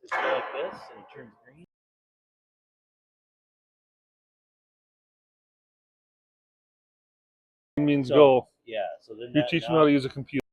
Just go like this and it turns green. Means So, go. yeah, so then You teach them how to use a computer.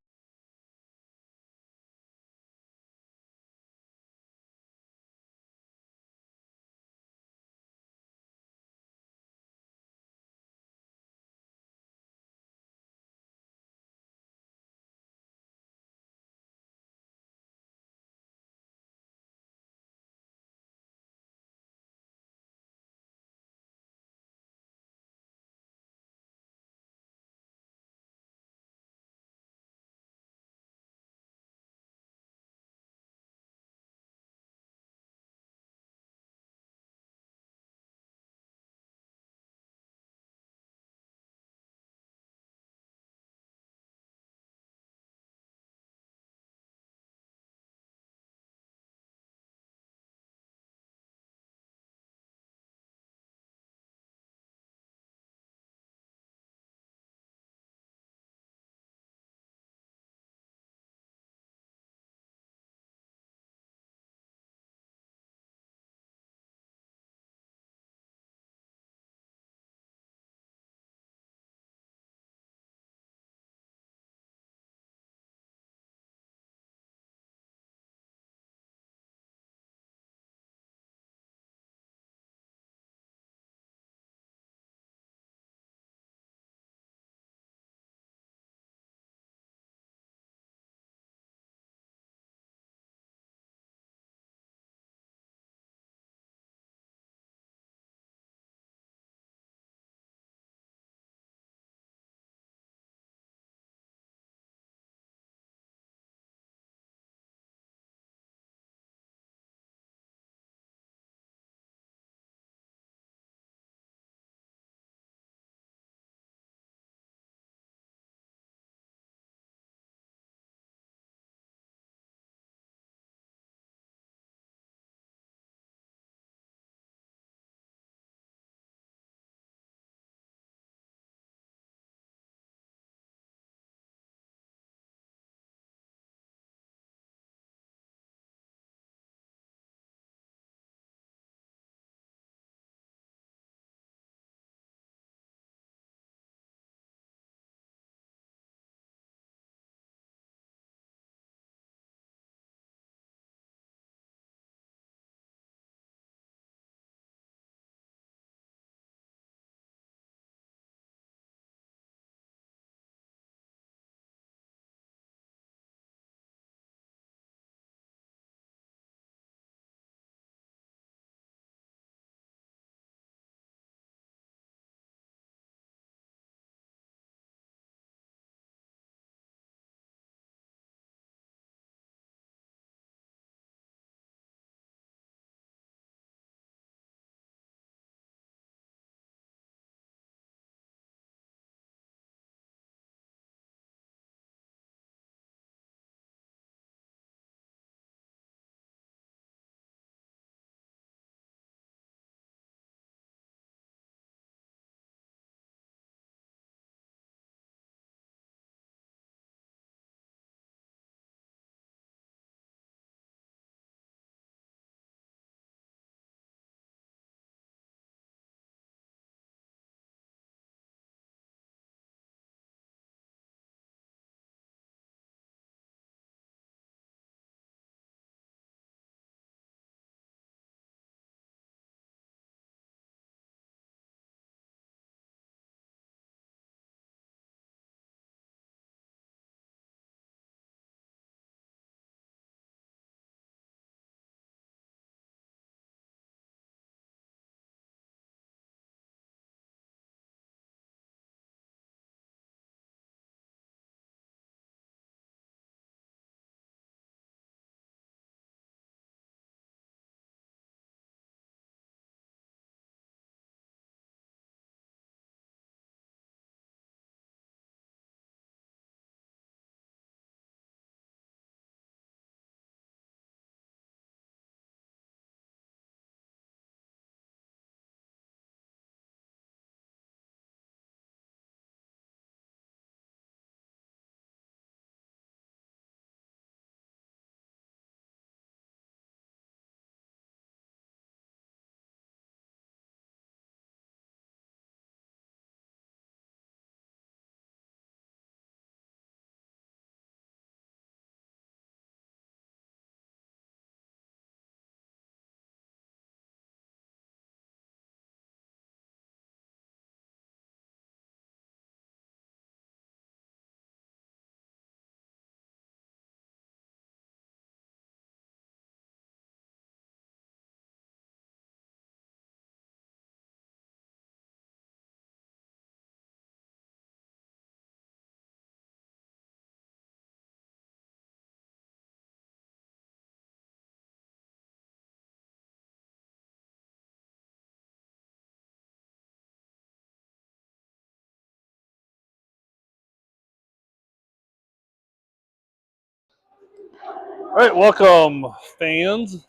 All right, welcome, fans.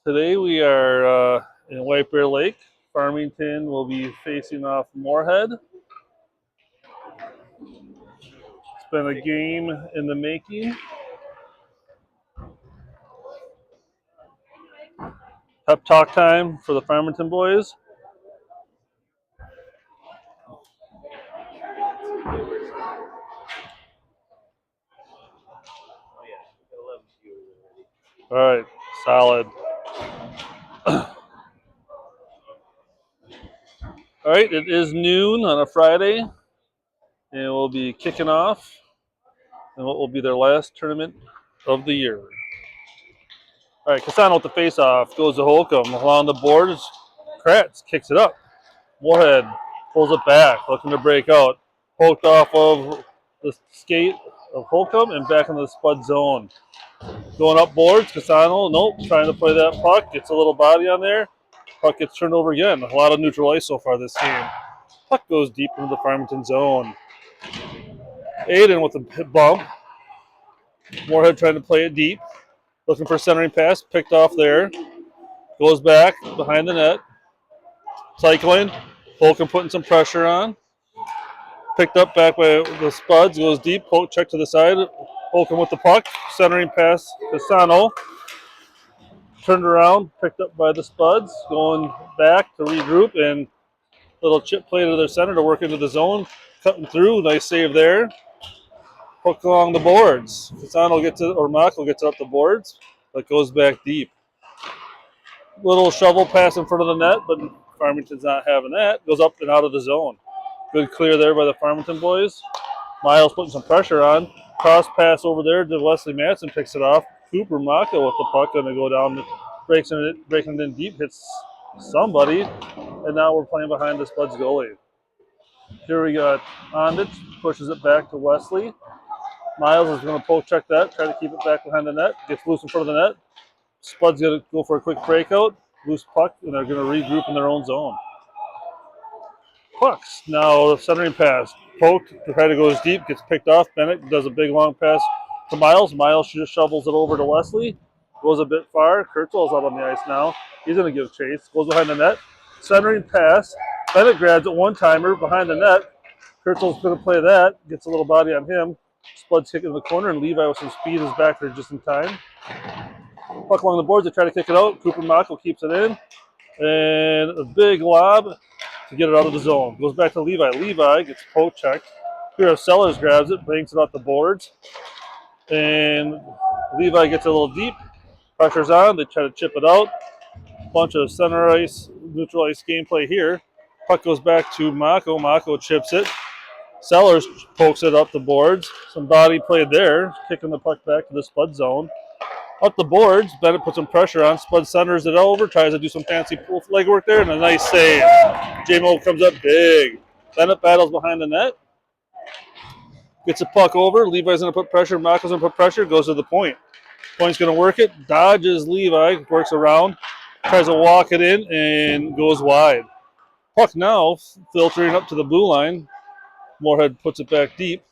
Today we are in White Bear Lake. Farmington will be facing off Moorhead. It's been a game in the making. Pep talk time for the Farmington boys. Oh yeah, got 11 viewers already. All right, solid. All right, it is noon on a Friday, and we'll be kicking off in what will be their last tournament of the year. All right, Casano with the face-off goes to Holcomb along the boards. Kratz kicks it up. Moorhead pulls it back, looking to break out. Poked off of the skate of Holcomb and back into the Spud zone. Going up boards, Casano, nope, trying to play that puck. Gets a little body on there. Puck gets turned over again. A lot of neutral ice so far this game. Puck goes deep into the Farmington zone. Aiden with a bump. Moorhead trying to play it deep. Looking for a centering pass. Picked off there. Goes back behind the net. Cycling. Holcomb putting some pressure on. Picked up back by the Spuds. Goes deep. Poke check to the side. Holcomb with the puck. Centering pass. Casano. Turned around. Picked up by the Spuds. Going back to regroup. And little chip play to their center to work into the zone. Cutting through. Nice save there. Hook along the boards. Casano gets it, or Mako gets it up the boards, but goes back deep. Little shovel pass in front of the net, but Farmington's not having that. Goes up and out of the zone. Good clear there by the Farmington boys. Miles putting some pressure on. Cross pass over there to Wesley Matson, picks it off. Cooper Mako with the puck, going to go down, breaking it in deep, hits somebody, and now we're playing behind the Spuds goalie. Here we got Ondich, pushes it back to Wesley. Miles is going to poke check that, try to keep it back behind the net. Gets loose in front of the net. Spud's going to go for a quick breakout. Loose puck, and they're going to regroup in their own zone. Pucks. Now centering pass. Poked. The header goes deep. Gets picked off. Bennett does a big long pass to Miles. Miles just shovels it over to Wesley. Goes a bit far. Kurtzell's out on the ice now. He's going to give chase. Goes behind the net. Centering pass. Bennett grabs it one-timer behind the net. Kurtzell's going to play that. Gets a little body on him. Spud's kicking in the corner, and Levi with some speed is back there just in time. Puck along the boards, they try to kick it out. Cooper Mako keeps it in. And a big lob to get it out of the zone. Goes back to Levi. Levi gets poke checked. Here, Sellers grabs it, banks it off the boards. And Levi gets a little deep. Pressure's on. They try to chip it out. Bunch of center ice, neutral ice gameplay here. Puck goes back to Mako. Mako chips it. Sellers pokes it up the boards. Some body played there, kicking the puck back to the Spud zone. Up the boards, Bennett puts some pressure on. Spud centers it over, tries to do some fancy leg work there, and a nice save. J-Mo comes up big. Bennett battles behind the net. Gets a puck over. Levi's going to put pressure. Mako's going to put pressure. Goes to the point. Point's going to work it. Dodges Levi. Works around. Tries to walk it in and goes wide. Puck now filtering up to the blue line. Moorhead puts it back deep.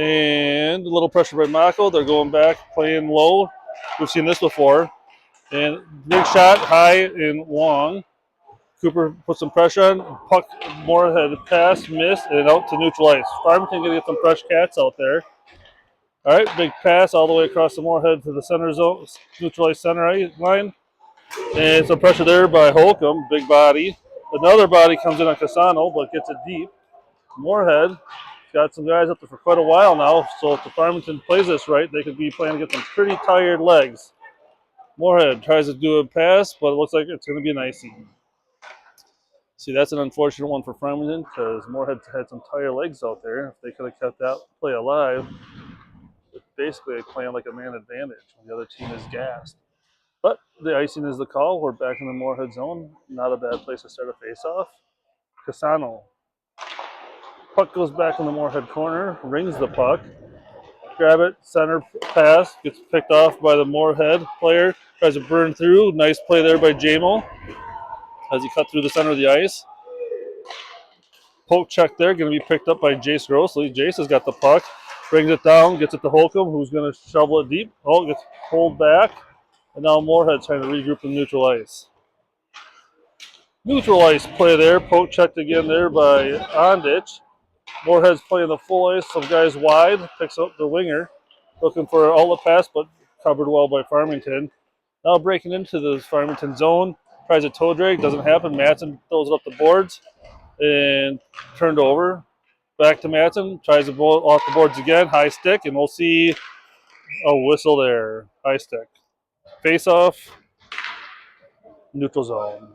And a little pressure by Mako. They're going back, playing low. We've seen this before. And big shot, high and long. Cooper puts some pressure on. Puck, Moorhead pass, miss, and out to neutral ice. Farmington going to get some fresh cats out there. All right, big pass all the way across the Moorhead to the center zone, neutral ice center line. And some pressure there by Holcomb, big body. Another body comes in on Casano, but gets it deep. Moorhead got some guys up there for quite a while now, so if the Farmington plays this right, they could be playing to get some pretty tired legs. Moorhead tries to do a pass, but it looks like it's going to be an icing. See, that's an unfortunate one for Farmington because Moorhead had some tired legs out there. If they could have kept that play alive, it's basically playing like a man advantage when the other team is gassed. But the icing is the call. We're back in the Moorhead zone. Not a bad place to start a face-off. Casano. Puck goes back in the Moorhead corner, rings the puck. Grab it, center pass, gets picked off by the Moorhead player. Tries to burn through. Nice play there by J-Mo as he cut through the center of the ice. Poke check there, going to be picked up by Jace Grossley. Jace has got the puck. Brings it down, gets it to Holcomb, who's going to shovel it deep. Oh, gets pulled back. And now Moorhead's trying to regroup the neutral ice. Neutral ice play there. Poke checked again there by Ondich. Moorhead's playing the full ice. Some guys wide. Picks up the winger. Looking for an outlet pass, but covered well by Farmington. Now breaking into the Farmington zone. Tries a toe drag. Doesn't happen. Matson throws it up the boards. And turned over. Back to Matson. Tries to blow off the boards again. High stick. And we'll see a whistle there. High stick. Face off. Neutral zone.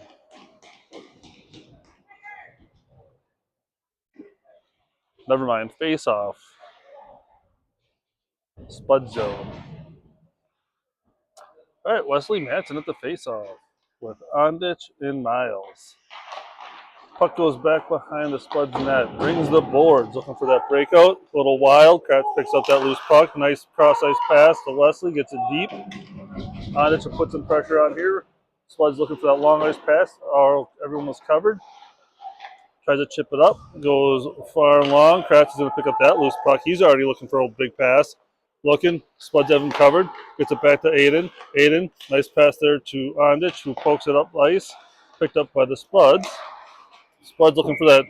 Never mind. Face off. Spud zone. All right, Wesley Matson at the face-off with Ondich and Miles. Puck goes back behind the Spuds net. Rings the boards, looking for that breakout. A little wild. Kratz picks up that loose puck. Nice cross-ice pass to Wesley. Gets it deep. Ondich will put some pressure on here. Spuds looking for that long ice pass. Everyone was covered. Tries to chip it up. Goes far and long. Kratz is going to pick up that loose puck. He's already looking for a big pass. Looking. Spuds have him covered. Gets it back to Aiden. Aiden, nice pass there to Ondich, who pokes it up ice. Picked up by the Spuds. Spuds looking for that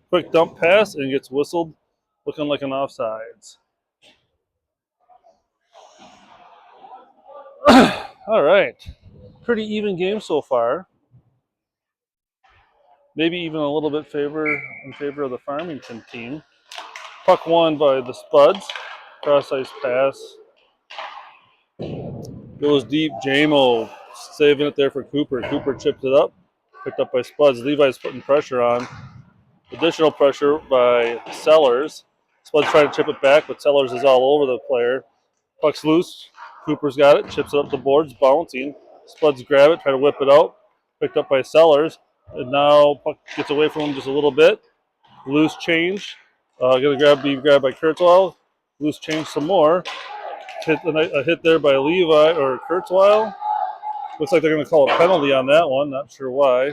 quick dump pass and gets whistled. Looking like an offsides. All right. Pretty even game so far. Maybe even a little bit in favor of the Farmington team. Puck won by the Spuds. Cross ice pass. Goes deep. JMO saving it there for Cooper. Cooper chipped it up. Picked up by Spuds. Levi's putting pressure on. Additional pressure by Sellers. Spuds trying to chip it back, but Sellers is all over the player. Puck's loose. Cooper's got it. Chips it up the boards. Bouncing. Spuds grab it. Try to whip it out. Picked up by Sellers. And now puck gets away from him just a little bit. Loose change. Going to be grabbed by Kurzweil. Loose change some more. A hit there by Levi or Kurzweil. Looks like they're going to call a penalty on that one. Not sure why.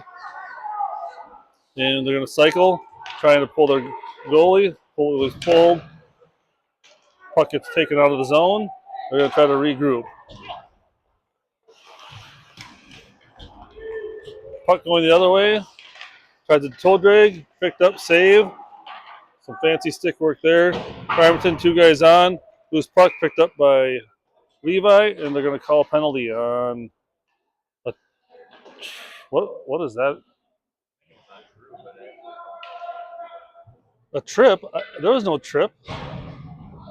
And they're going to cycle, trying to pull their goalie. Goalie was pulled. Puck gets taken out of the zone. They're going to try to regroup. Puck going the other way. Tried to toe drag. Picked up, save. Some fancy stick work there. Farmington, two guys on. Loose puck picked up by Levi, and they're going to call a penalty on a, what is that? A trip? There was no trip.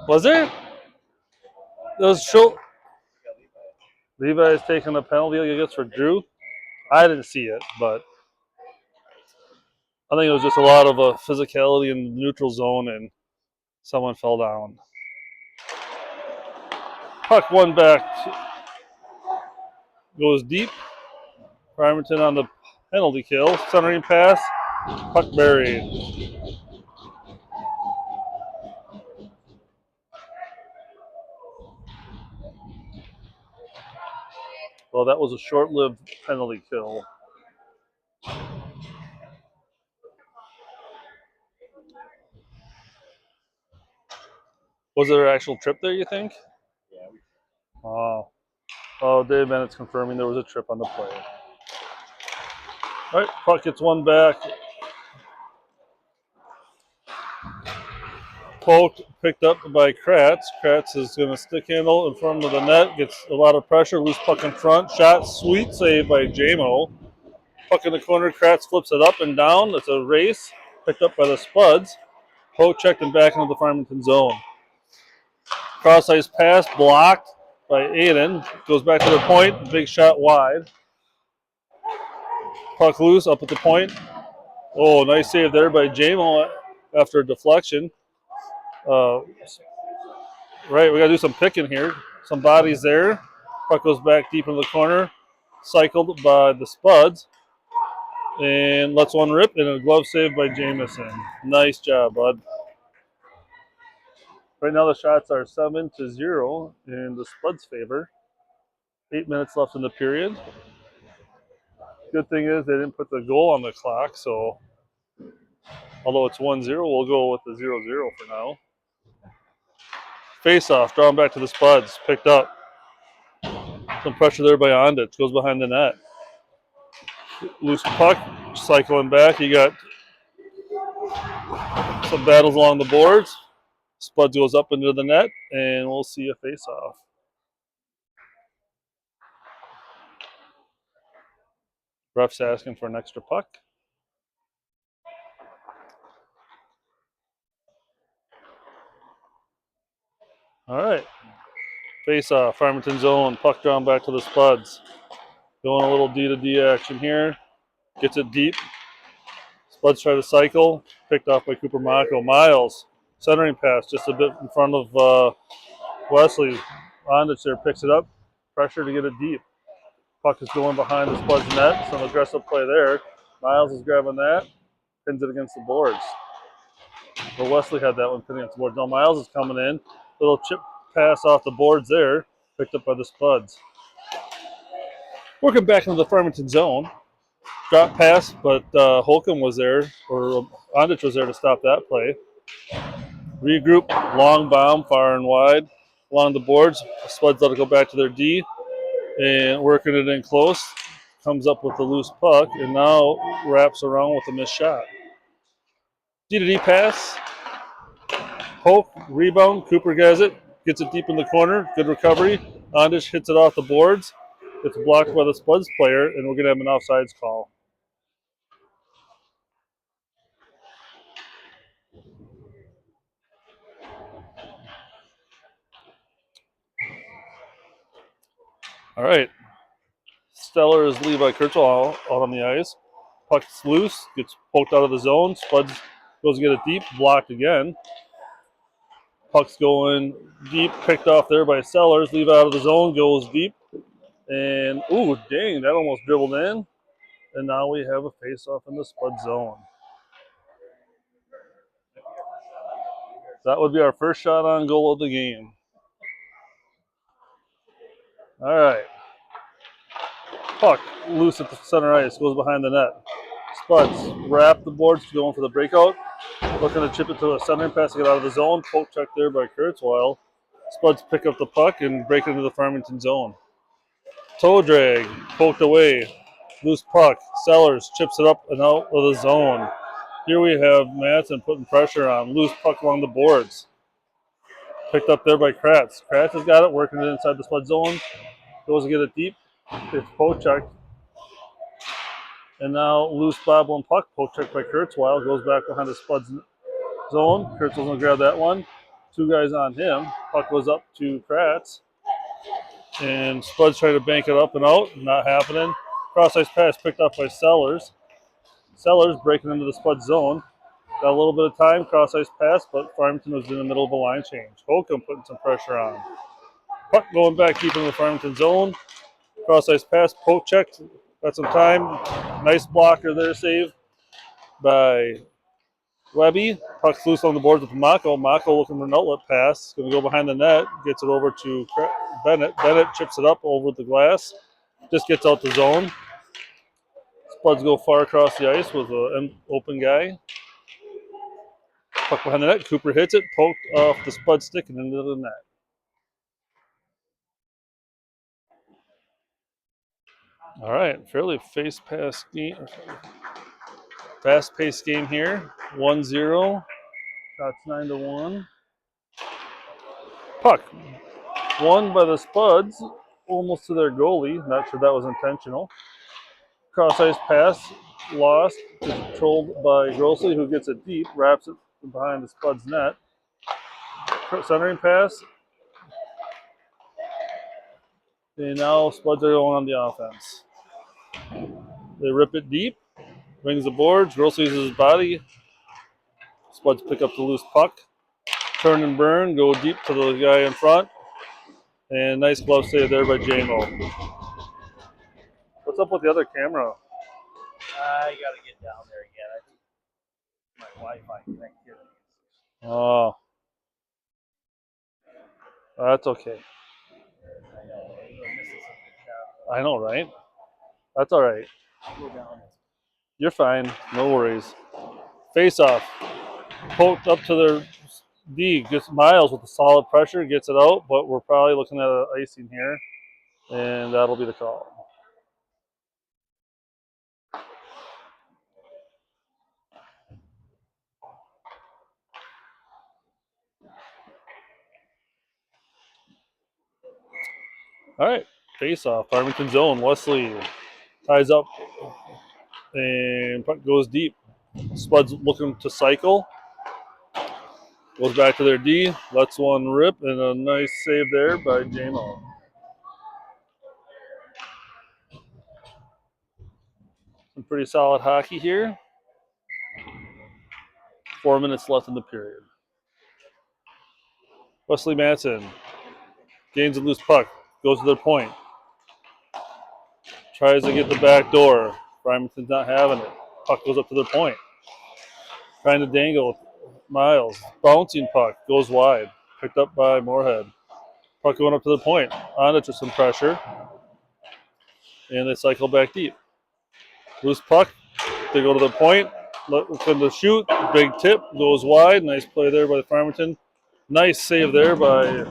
Was there? There was Levi is taking a penalty, I guess, for Drew. I didn't see it, but I think it was just a lot of physicality in the neutral zone, and someone fell down. Puck one back, goes deep. Farmington on the penalty kill. Centering pass, puck buried. Well, that was a short-lived penalty kill. Was there an actual trip there, you think? Yeah. Dave Bennett's confirming there was a trip on the play. All right, puck gets one back. Poked, picked up by Kratz. Kratz is going to stick handle in front of the net. Gets a lot of pressure. Loose puck in front. Shot, sweet save by JMO. Puck in the corner. Kratz flips it up and down. It's a race. Picked up by the Spuds. Poke checked and back into the Farmington zone. Cross ice pass blocked by Aiden. Goes back to the point. Big shot wide. Puck loose up at the point. Oh, nice save there by JMO after a deflection. Right, we got to do some picking here. Some bodies there. Puck goes back deep in the corner. Cycled by the Spuds. And lets one rip, and a glove save by Jamison. Nice job, bud. Right now the shots are 7-0 in the Spuds' favor. 8 minutes left in the period. Good thing is they didn't put the goal on the clock, so although it's 1-0, we'll go with the 0-0 for now. Face off, drawn back to the Spuds. Picked up. Some pressure there by Ondich. Goes behind the net. Loose puck, cycling back. You got some battles along the boards. Spuds goes up into the net, and we'll see a face off. Ref's asking for an extra puck. All right. Face off, Farmington zone. Puck drawn back to the Spuds. Going a little D to D action here. Gets it deep. Spuds try to cycle. Picked off by Cooper Mako. Miles, centering pass just a bit in front of Wesley. Ondich there picks it up. Pressure to get it deep. Puck is going behind the Spuds net. Some aggressive play there. Miles is grabbing that. Pins it against the boards. But Wesley had that one pinned against the boards. Now Miles is coming in. Little chip pass off the boards there. Picked up by the Spuds. Working back into the Farmington zone. Drop pass, but Holcomb was there, or Ondich was there to stop that play. Regroup, long bomb, far and wide along the boards. The Spuds let it go back to their D, and working it in close. Comes up with the loose puck, and now wraps around with a missed shot. D to D pass. Poke, rebound. Cooper gets it deep in the corner. Good recovery. Ondich hits it off the boards. It's blocked by the Spuds player, and we're going to have an offsides call. All right. Stellar is Levi Kurzweil out on the ice. Puck's loose, gets poked out of the zone. Spuds goes to get it deep, blocked again. Puck's going deep, picked off there by Sellers. Leave out of the zone, goes deep. And, ooh, dang, that almost dribbled in. And now we have a face-off in the Spud zone. That would be our first shot on goal of the game. All right. Puck loose at the center ice, goes behind the net. Spuds wrap the boards, going for the breakout. Looking to chip it to a center pass to get out of the zone. Poke check there by Kurzweil. Spuds pick up the puck and break into the Farmington zone. Toe drag, poked away. Loose puck. Sellers chips it up and out of the zone. Here we have Madsen putting pressure on. Loose puck along the boards. Picked up there by Kratz. Kratz has got it, working it inside the Spud zone. Goes to get it deep. It's poke checked. And now loose bobbling puck. Poke checked by Kurzweil. Goes back behind the Spud's zone. Kurzweil's going to grab that one. Two guys on him. Puck goes up to Kratz. And Spuds trying to bank it up and out. Not happening. Cross ice pass picked up by Sellers. Sellers breaking into the Spud zone. Got a little bit of time. Cross ice pass, but Farmington was in the middle of a line change. Holcomb putting some pressure on. Puck going back deep in the Farmington zone. Cross ice pass, poke checked. Got some time. Nice blocker there, save by Webby. Puck's loose on the boards with Mako. Mako looking for an outlet pass. Going to go behind the net. Gets it over to Bennett. Bennett chips it up over the glass. Just gets out the zone. Spuds go far across the ice with an open guy. Puck behind the net. Cooper hits it. Poked off the Spud stick and into the net. All right. Fairly fast-paced game here. 1-0. Shots 9-1. Puck won by the Spuds, almost to their goalie. Not sure that was intentional. Cross ice pass, lost, controlled by Grossley, who gets it deep, wraps it behind the Spuds net. Centering pass. And now Spuds are going on the offense. They rip it deep, rings the boards. Grossley uses his body. Spuds pick up the loose puck. Turn and burn, go deep to the guy in front. And nice glove save there by JMO. What's up with the other camera? I got to get down there again. I think my Wi-Fi connectivity. Oh, that's okay. I know. We're missing some good shots. I know, right? That's all right. I'll go down. You're fine. No worries. Face off. Poked up to their D gets Miles with the solid pressure, gets it out, but we're probably looking at an icing here, and that'll be the call. All right, face off. Farmington zone. Wesley ties up and puck goes deep. Spud's looking to cycle. Goes back to their D. Lets one rip, and a nice save there by JMO. Some pretty solid hockey here. 4 minutes left in the period. Wesley Matson gains a loose puck. Goes to their point. Tries to get the back door. Farmington's not having it. Puck goes up to their point. Trying to dangle Miles. Bouncing puck. Goes wide. Picked up by Moorhead. Puck going up to the point. On it to some pressure. And they cycle back deep. Loose puck. They go to the point. Looking to shoot. Big tip. Goes wide. Nice play there by Farmington. Nice save there by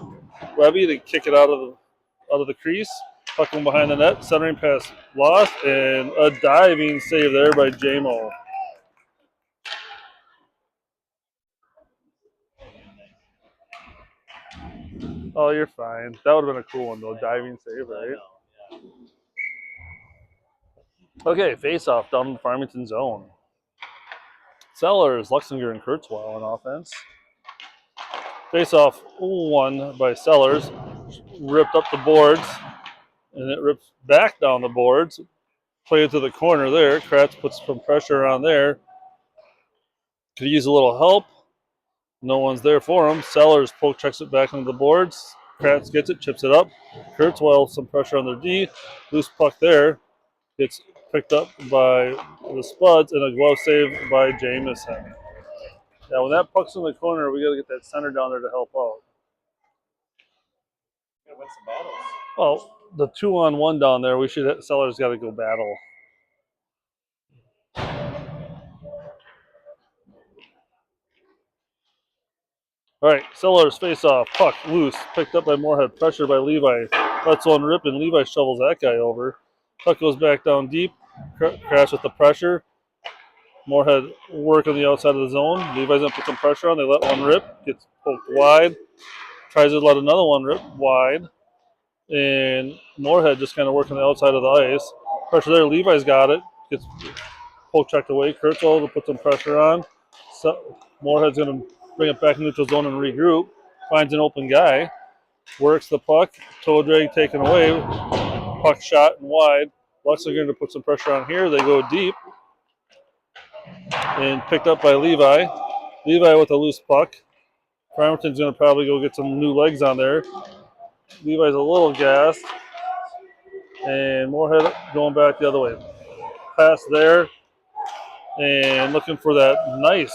Webby to kick it out of the crease. Puck going behind the net. Centering pass lost. And a diving save there by JMO. Oh, you're fine. That would have been a cool one, though. Diving save, right? Okay, face-off down in the Farmington zone. Sellers, Luxinger, and Kurzweil on offense. Face-off won by Sellers. Ripped up the boards, and it rips back down the boards. Play it to the corner there. Kratz puts some pressure on there. Could use a little help. No one's there for him. Sellers poke checks it back into the boards. Kratz gets it, chips it up. Kurzweil some pressure on their D. Loose puck there. Gets picked up by the Spuds and a glove save by Jameson. Yeah, when that puck's in the corner, we got to get that center down there to help out. Gotta win some battles. Well, the 2-on-1 down there, Sellers got to go battle. All right, Sellers face off, puck loose, picked up by Moorhead, pressure by Levi. Lets one rip, and Levi shovels that guy over. Puck goes back down deep, crash with the pressure. Moorhead work on the outside of the zone. Levi's gonna put some pressure on. They let one rip, gets poked wide. Tries to let another one rip wide, and Moorhead just kind of working the outside of the ice. Pressure there. Levi's got it. Gets poke checked away. Kurzweil to put some pressure on. So Moorhead's gonna bring it back in neutral zone and regroup. Finds an open guy. Works the puck. Toe drag taken away. Puck shot and wide. Luxinger to put some pressure on here. They go deep. And picked up by Levi. Levi with a loose puck. Farmington's going to probably go get some new legs on there. Levi's a little gassed. And Moorhead going back the other way. Pass there. And looking for that nice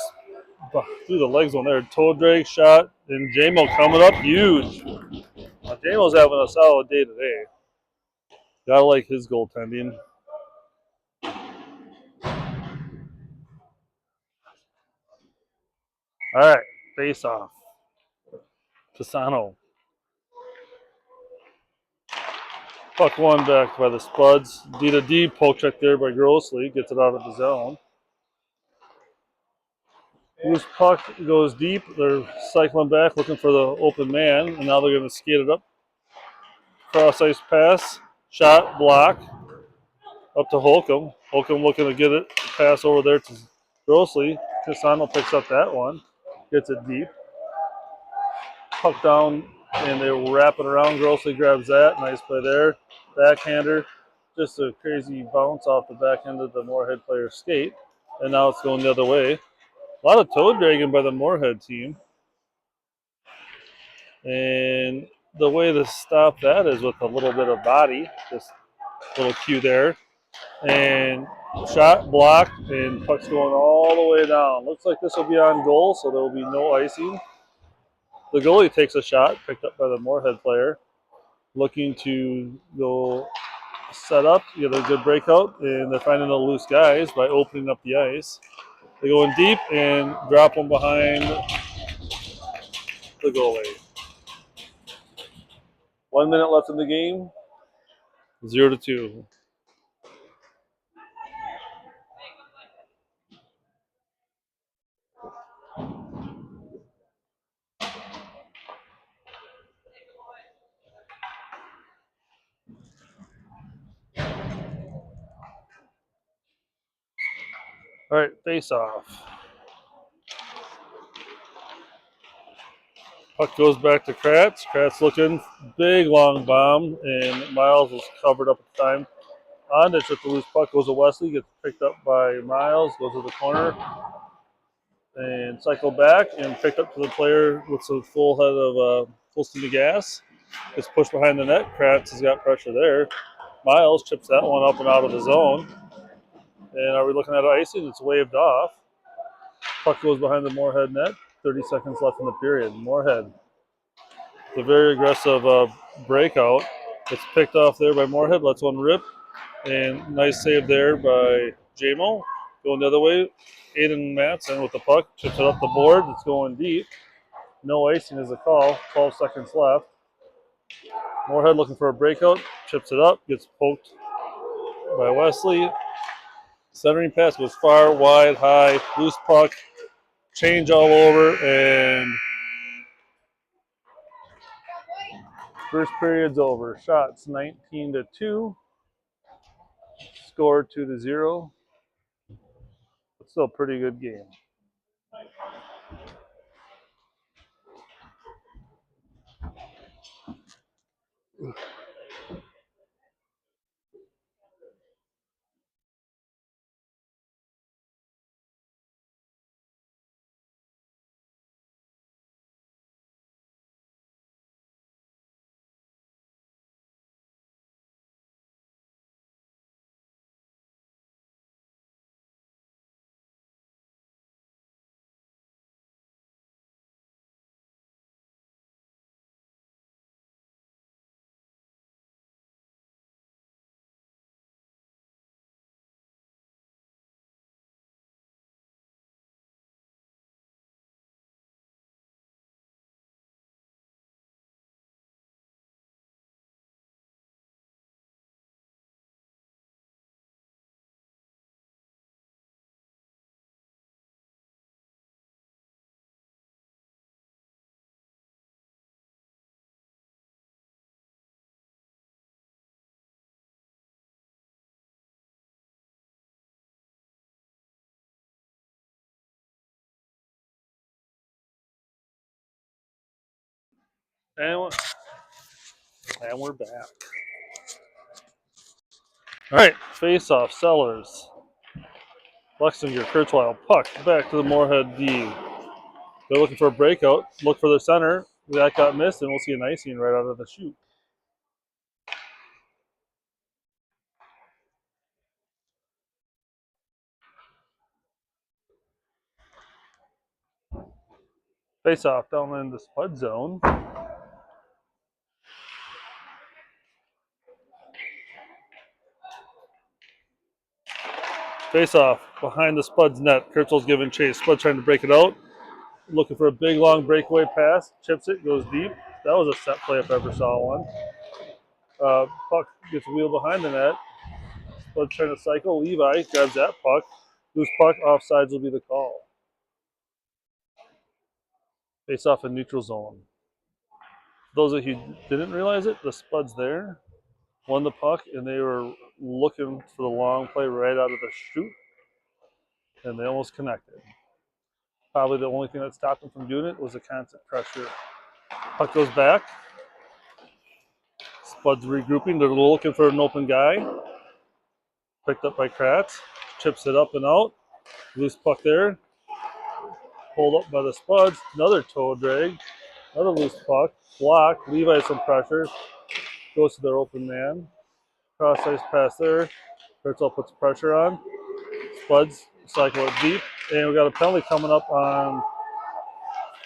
through the legs on there. Toe drag shot. And JMO coming up huge. Now, JMO's having a solid day today. Gotta like his goaltending. All right, face off. Pisano. Puck one back by the Spuds. D to D, poke check there by Grossly. Gets it out of the zone. Loose puck goes deep. They're cycling back, looking for the open man, and now they're going to skate it up. Cross ice pass. Shot, block. Up to Holcomb. Holcomb looking to get it. Pass over there to Grossly. Pisano picks up that one. Gets it deep. Puck down, and they wrap it around. Grossly grabs that. Nice play there. Backhander. Just a crazy bounce off the back end of the Moorhead player's skate. And now it's going the other way. A lot of toe dragging by the Moorhead team. And the way to stop that is with a little bit of body. Just little cue there. And shot blocked, and puck's going all the way down. Looks like this will be on goal, so there will be no icing. The goalie takes a shot, picked up by the Moorhead player. Looking to go set up, get a good breakout, and they're finding the loose guys by opening up the ice. They go in deep and drop them behind the goalie. 1 minute left in the game. 0-2. All right, face off. Puck goes back to Kratz. Kratz looking, big long bomb, and Miles was covered up at the time. On it, just the loose puck goes to Wesley, gets picked up by Miles, goes to the corner, and cycle back and picked up to the player with a full head of full steam of gas. Gets pushed behind the net. Kratz has got pressure there. Miles chips that one up and out of the zone. And are we looking at icing? It's waved off. Puck goes behind the Moorhead net. 30 seconds left in the period. Moorhead, the very aggressive breakout. It's picked off there by Moorhead. Lets one rip. And nice save there by JMO. Going the other way. Aiden Matson with the puck. Chips it up the board. It's going deep. No icing is the call. 12 seconds left. Moorhead looking for a breakout. Chips it up. Gets poked by Wesley. Centering pass goes far, wide, high. Loose puck. Change all over. And first period's over. Shots 19-2. Score 2-0. But still a pretty good game. And we're back. All right, face-off, Sellers. Lexinger, Kurzweil, puck back to the Moorhead D. They're looking for a breakout. Look for their center. That got missed, and we'll see an icing right out of the chute. Face-off down in the Spud zone. Face-off behind the Spud's net. Kurtzels giving chase. Spud trying to break it out. Looking for a big, long breakaway pass. Chips it, goes deep. That was a set play if I ever saw one. Puck gets wheeled behind the net. Spud trying to cycle. Levi grabs that puck. Loose puck, offsides will be the call. Face-off in neutral zone. Those of you who didn't realize it, the Spud's there. Won the puck, and they were looking for the long play right out of the chute, and they almost connected. Probably the only thing that stopped them from doing it was the constant pressure. Puck goes back. Spud's regrouping. They're looking for an open guy. Picked up by Kratz. Chips it up and out. Loose puck there. Pulled up by the Spuds. Another toe drag. Another loose puck. Block. Levi some pressure. Goes to their open man. Cross ice pass there. Kurtzell puts pressure on. Spuds cycle it deep. And we got a penalty coming up on,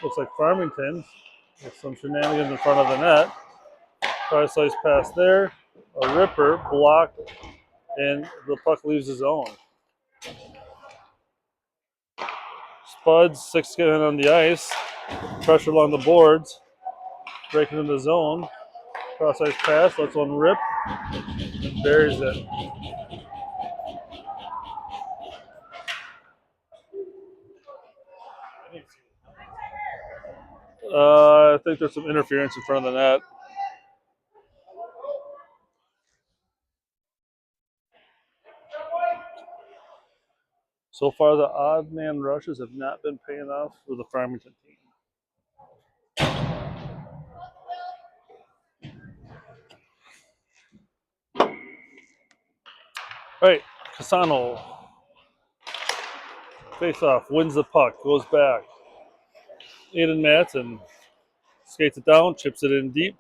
looks like Farmington. With some shenanigans in front of the net. Cross ice pass there. A ripper. Blocked. And the puck leaves the zone. Spuds, 6 getting on the ice. Pressure along the boards. Breaking in the zone. Cross ice pass, lets one rip. And buries it. I think there's some interference in front of the net. So far, the odd man rushes have not been paying off for the Farmington team. All right, Casano. Face off, wins the puck, goes back. Aiden Matson skates it down, chips it in deep.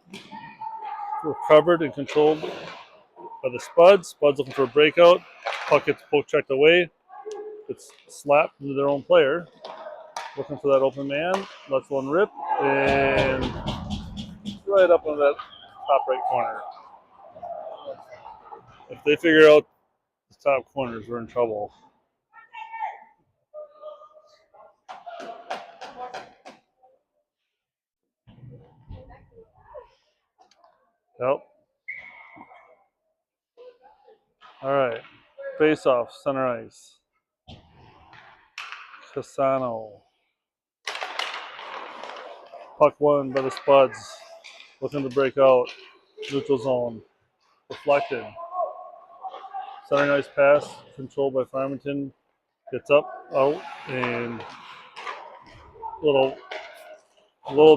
Recovered and controlled by the Spuds. Spuds looking for a breakout. Puck gets poke checked away. It's slapped into their own player. Looking for that open man. Lets one rip. And right up on that top right corner. If they figure out the top corners, we're in trouble. Yep. All right. Face off, center ice. Casano. Puck won by the Spuds. Looking to break out. Neutral zone. Deflected. Center ice pass. Controlled by Farmington. Gets up, out, and a little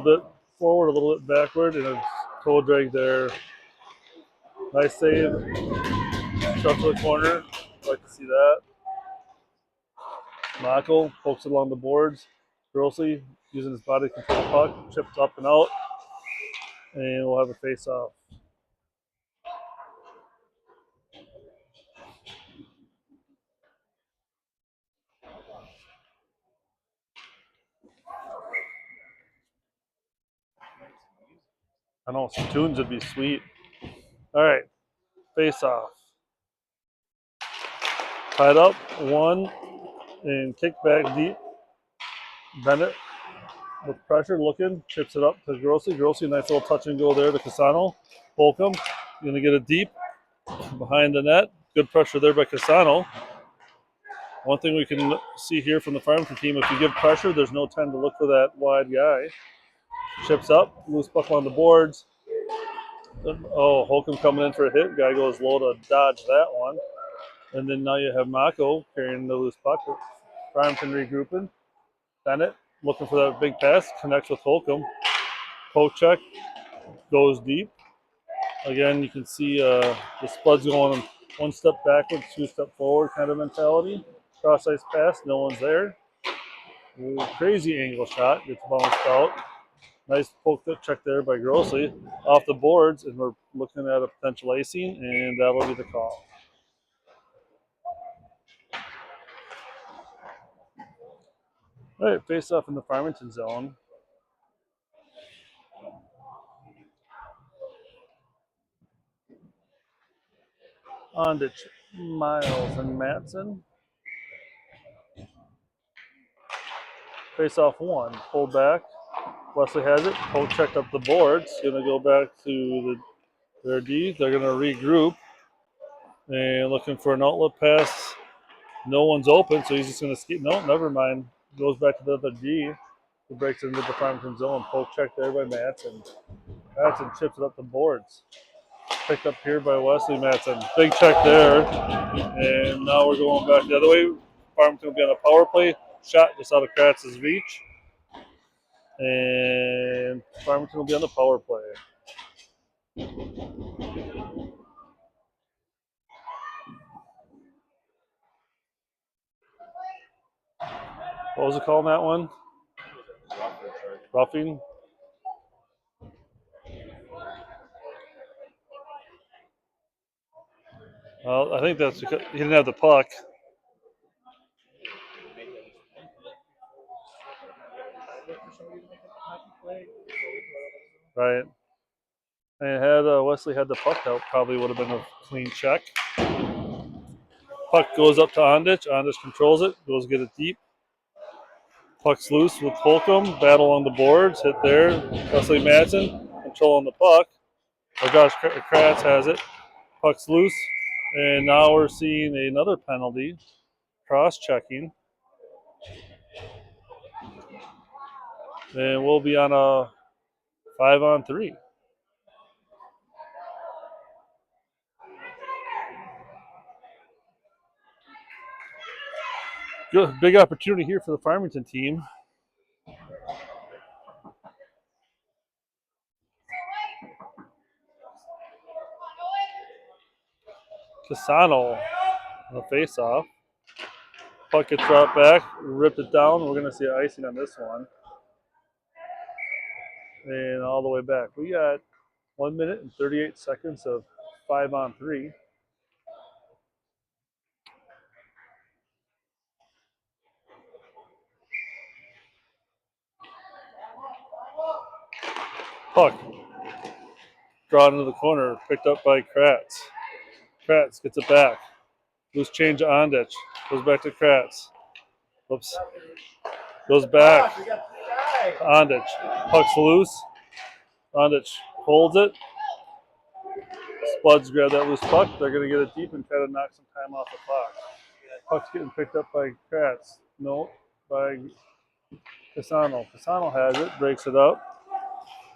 bit forward, a little bit backward, and a toe drag there. Nice save. Shot to the corner. Like to see that. Mako pokes it along the boards. Grossly using his body to control the puck. Chipped up and out. And we'll have a face off. I know some tunes would be sweet. All right, face off. Tied up, one, and kick back deep. Bennett with pressure, looking, chips it up to Grossly. Grossly, nice little touch and go there to Casano. Holcomb, gonna get it deep behind the net. Good pressure there by Casano. One thing we can see here from the Farmington team, if you give pressure, there's no time to look for that wide guy. Chips up, loose puck on the boards. Oh, Holcomb coming in for a hit. Guy goes low to dodge that one. And then now you have Mako carrying the loose puck. Farmington regrouping. Bennett looking for that big pass. Connects with Holcomb. Poke check. Goes deep. Again, you can see the Spuds going one step backwards, two step forward kind of mentality. Cross ice pass. No one's there. Ooh, crazy angle shot. Gets bounced out. Nice poke check there by Grossly. Off the boards, and we're looking at a potential icing, and that'll be the call. All right, face off in the Farmington zone. On to Miles and Matson. Face off one, pulled back. Wesley has it, poke checked up the boards. Gonna go back to their D. They're gonna regroup and looking for an outlet pass. No one's open, so he's just gonna skip. No, never mind. Goes back to the other D. He breaks into the Farmington zone. Poke check there by Matson. Matson chips it up the boards. Picked up here by Wesley Matson. Big check there. And now we're going back the other way. Farmington will be on a power play. Shot just out of Kratz's reach. And Farmington will be on the power play. What was it called on that one? Roughing. Well, I think that's because he didn't have the puck. Right. And had Wesley had the puck out, probably would have been a clean check. Puck goes up to Ondich. Ondich controls it. Goes get it deep. Puck's loose with Holcomb. Battle on the boards. Hit there. Wesley Madsen controlling the puck. Oh gosh, Kratz has it. Puck's loose. And now we're seeing another penalty. Cross-checking. And we'll be on a 5-on-3. Good, big opportunity here for the Farmington team. Casano on the face-off. Puck gets dropped back, ripped it down. We're going to see icing on this one. And all the way back. We got 1 minute and 38 seconds of 5-on-3. Puck drawn into the corner, picked up by Kratz. Kratz gets it back. Loose change to Ondich. Goes back to Kratz. Whoops. Goes back. Ondich. Puck's loose. Ondich holds it. Spuds grab that loose puck. They're going to get it deep and try to knock some time off the clock. Puck's getting picked up by Kratz. No, by Casano. Casano has it, breaks it up.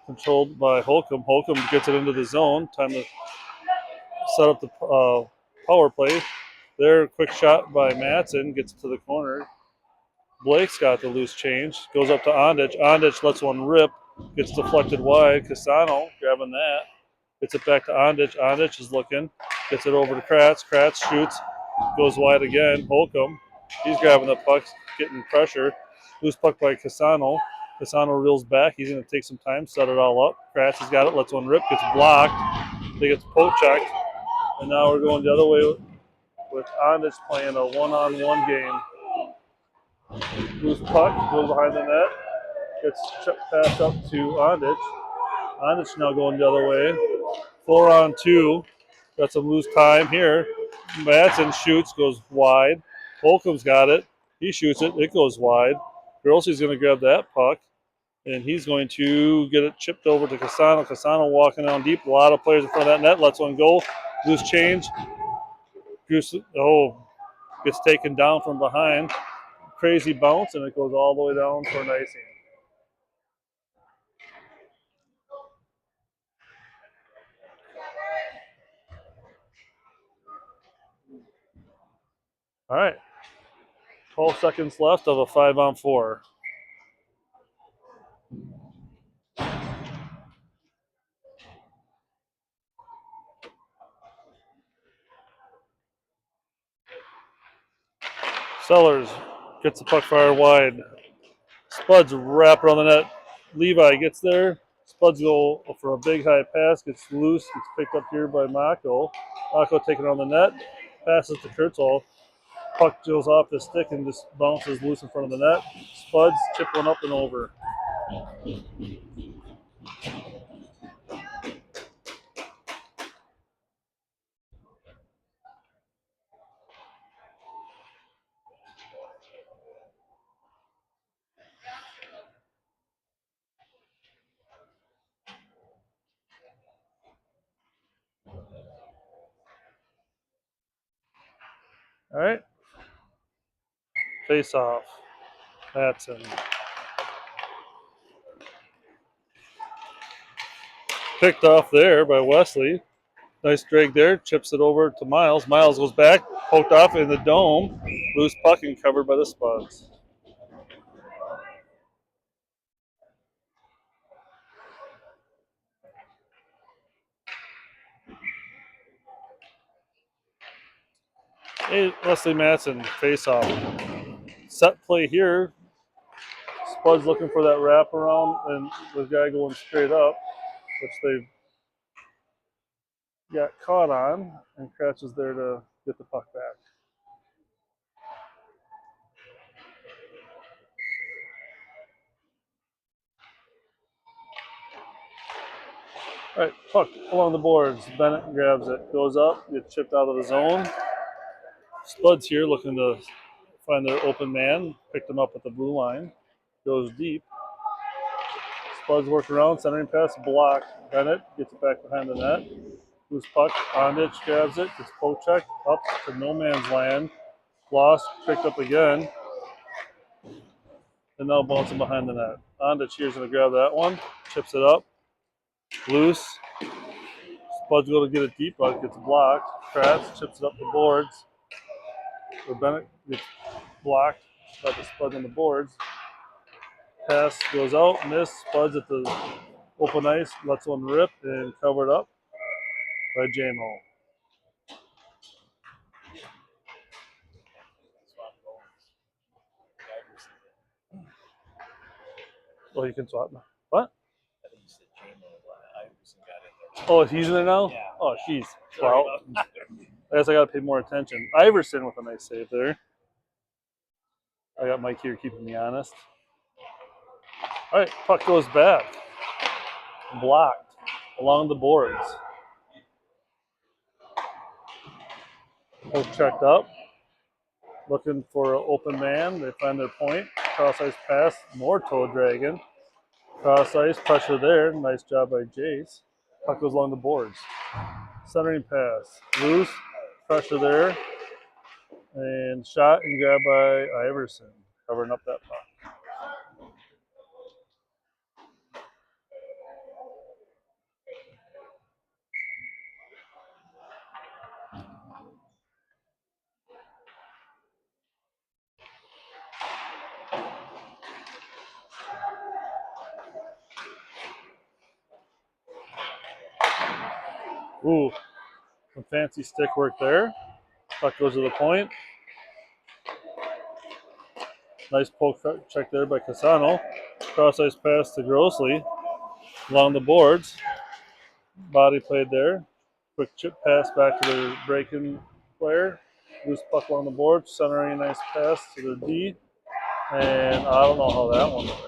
Controlled by Holcomb. Holcomb gets it into the zone. Time to set up the power play. There, quick shot by Madsen. Gets it to the corner. Blake's got the loose change. Goes up to Ondich. Ondich lets one rip. Gets deflected wide. Casano grabbing that. Gets it back to Ondich. Ondich is looking. Gets it over to Kratz. Kratz shoots. Goes wide again. Holcomb. He's grabbing the puck. Getting pressure. Loose puck by Casano. Casano reels back. He's going to take some time, set it all up. Kratz has got it. Lets one rip. Gets blocked. They get poke checked. And now we're going the other way with Ondich playing a one-on-one game. Loose puck. Goes behind the net. Gets passed up to Ondich. Ondich now going the other way. 4-on-2. Got some loose time here. Madsen shoots, goes wide. Holcomb's got it. He shoots it. It goes wide. Grossy's going to grab that puck, and he's going to get it chipped over to Casano. Casano walking down deep. A lot of players in front of that net. Lets one go. Loose change. Gets taken down from behind. Crazy bounce, and it goes all the way down for an icing. All right. 12 seconds left of a 5-on-4. Sellers gets the puck fired wide. Spuds wrap around the net. Levi gets there. Spuds go for a big high pass. Gets loose. Gets picked up here by Mako. Mako taking on the net. Passes to Kurtzall. Puck goes off the stick and just bounces loose in front of the net. Spuds chip one up and over. All right. Face off. Madsen. Picked off there by Wesley. Nice drag there. Chips it over to Miles. Miles goes back. Poked off in the dome. Loose puck and covered by the Spuds. Hey, Wesley Madsen, face off. Set play here. Spuds looking for that wraparound, and the guy going straight up, which they got caught on, and Kratz is there to get the puck back. All right, puck along the boards. Bennett grabs it, goes up, gets chipped out of the zone. Spuds here looking to find their open man. Picked him up at the blue line. goes deep. Spuds work around, centering pass, blocked. Bennett gets it back behind the net. Loose puck. Ondich grabs it, gets poke checked, up to no man's land. Lost, picked up again. And now bouncing behind the net. Ondich here's going to grab that one, chips it up. Loose. Spuds go to get it deep, but it gets blocked. Kratz chips it up the boards. Or Bennett gets blocked by the Spuds on the boards. Pass goes out, miss. Spuds at the open ice, lets one rip and covered up by JMO. Oh, you can swap now. What? I think you said J-Mo, Iverson got in there. Oh, he's in there now? Yeah. Oh, jeez. Sorry Well, about that. I guess I got to pay more attention. Iverson with a nice save there. I got Mike here keeping me honest. All right, puck goes back. Blocked along the boards. Poke checked up. Looking for an open man. They find their point. Cross ice pass. More toe dragging. Cross ice pressure there. Nice job by Jace. Puck goes along the boards. Centering pass. Loose. Pressure there. And shot and grabbed by Iverson. Covering up that puck. Ooh, some fancy stick work there. Puck goes to the point. Nice poke check there by Casano. Cross ice pass to Grossley. Along the boards. Body played there. Quick chip pass back to the breaking player. Loose puck along the board. Centering nice pass to the D. And I don't know how that one went.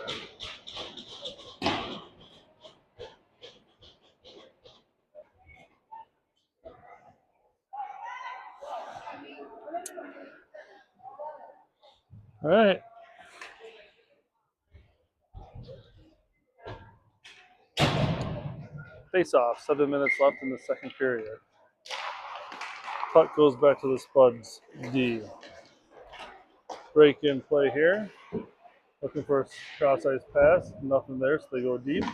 All right. Face off. 7 minutes left in the second period. Puck goes back to the Spuds D. Break in play here. Looking for a cross ice pass. Nothing there, so they go deep.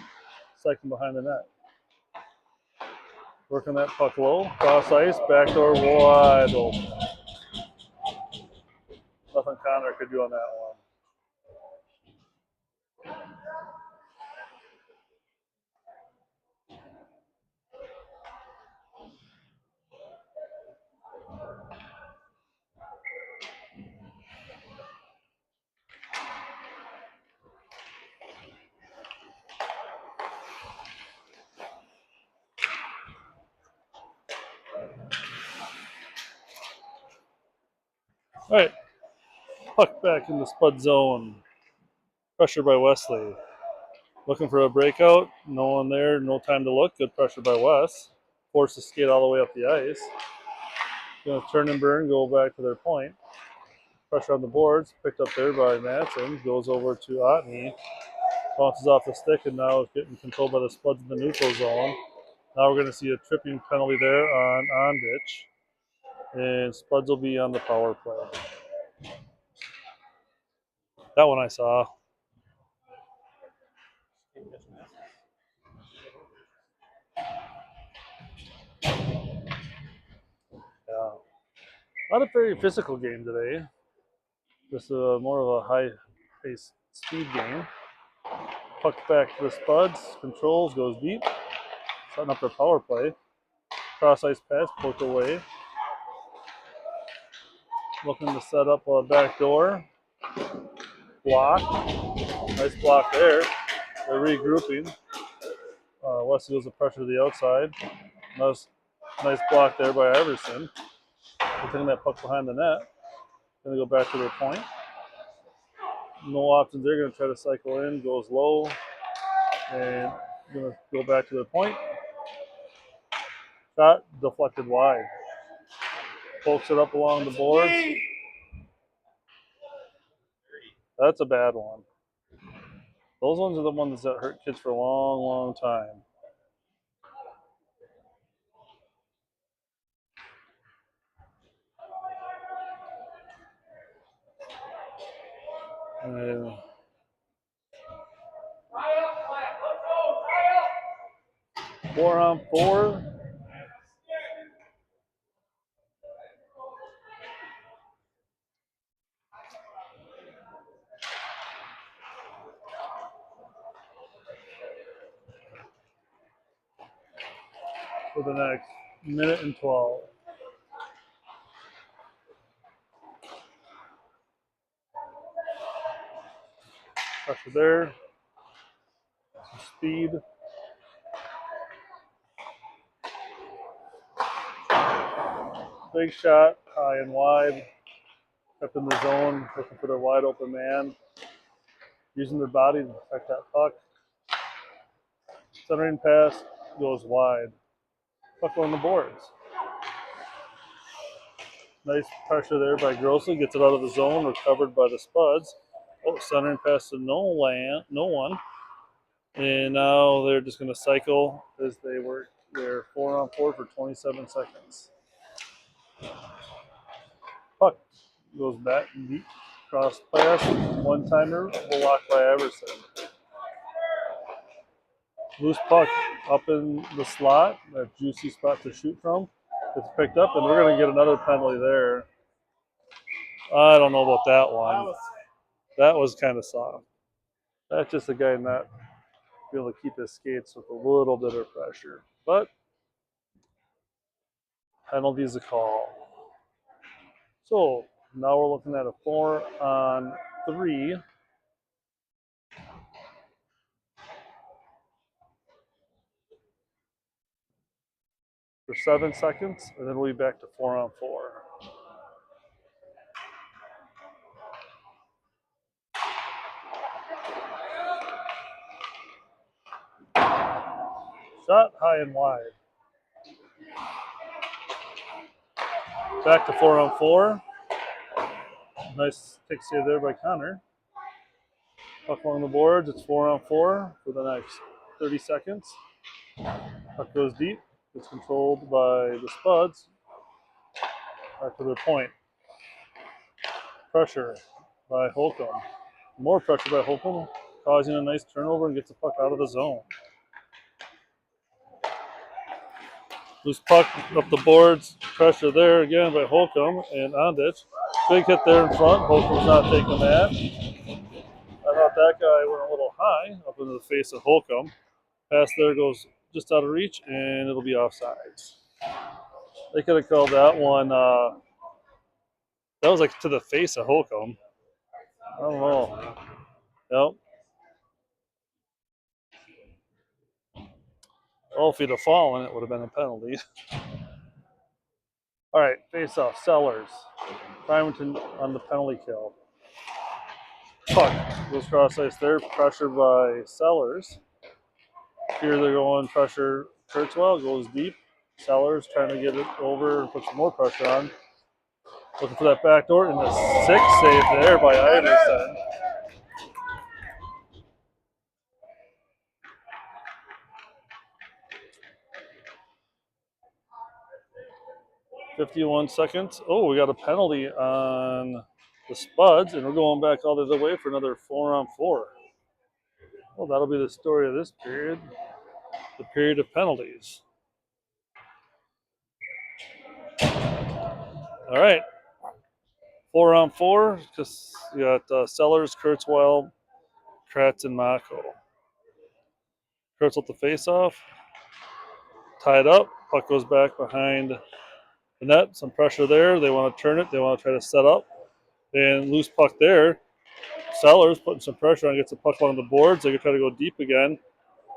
Second behind the net. Working that puck low. Cross ice. Backdoor wide open. Nothing Connor could do on that one. All right. Puck back in the Spud zone. Pressure by Wesley. Looking for a breakout. No one there. No time to look. Good pressure by Wes. Forced to skate all the way up the ice. Going to turn and burn. Go back to their point. Pressure on the boards. Picked up there by Madsen. Goes over to Otney. Bounces off the stick and now is getting controlled by the Spuds in the neutral zone. Now we're going to see a tripping penalty there on Ondich. And Spuds will be on the power play. That one I saw. Yeah. Not a very physical game today. Just more of a high-paced speed game. Puck back to the Spuds. Controls, goes deep. Setting up their power play. Cross ice pass, poked away. Looking to set up a back door. Block. Nice block there. They're regrouping. Wesley goes to pressure to the outside. Nice block there by Iverson. They're taking that puck behind the net. Going to go back to their point. No options. They're going to try to cycle in. Goes low. And going to go back to their point. Shot deflected wide. Pokes it up along the boards. That's a bad one. Those ones are the ones that hurt kids for a long, long time. And 4-on-4. For the next minute and 12. Pressure there. Some speed. Big shot, high and wide. Up in the zone, looking for the wide open man. Using their body to protect that puck. Centering pass goes wide. Puck on the boards. Nice pressure there by Grossley. Gets it out of the zone, recovered by the Spuds. Oh, centering pass to no one. And now they're just going to cycle as they work their 4-on-4 for 27 seconds. Puck goes back deep, cross pass, one-timer, blocked by Everson. Loose puck up in the slot, that juicy spot to shoot from. It's picked up, and we're going to get another penalty there. I don't know about that one. That was kind of soft. That's just a guy not be able to keep his skates with a little bit of pressure. But penalty's a call. So now we're looking at a 4-on-3. For 7 seconds, and then we'll be back to 4-on-4. Shot high and wide. Back to 4-on-4. Nice kick save there by Connor. Puck along the boards. It's 4-on-4 for the next 30 seconds. Puck goes deep. It's controlled by the Spuds. Back to their point. Pressure by Holcomb. More pressure by Holcomb, causing a nice turnover and gets the puck out of the zone. Loose puck up the boards. Pressure there again by Holcomb and Ondich. Big hit there in front. Holcomb's not taking that. I thought that guy went a little high up into the face of Holcomb. Pass there goes just out of reach, and it'll be offsides. They could have called that one. That was like to the face of Holcomb. I don't know. Yep. Oh, if he'd have fallen, it would have been a penalty. All right, face off. Sellers. Farmington on the penalty kill. Puck goes cross ice there. Pressured by Sellers. Here they're going pressure. Kurtzwell goes deep. Sellers trying to get it over and put some more pressure on. Looking for that back door, and the 6 save there by Iverson. .51 seconds. Oh, we got a penalty on the Spuds, and we're going back all the other way for another 4-on-4. Well, that'll be the story of this period, the period of penalties. All right, 4-on-4. Just you got Sellers, Kurtzwell, Kratz, and Mako. Kurtz with the face-off. Tied up. Puck goes back behind the net. Some pressure there. They want to turn it. They want to try to set up. And loose puck there. Sellers putting some pressure on, gets the puck along the boards. They're going to try to go deep again.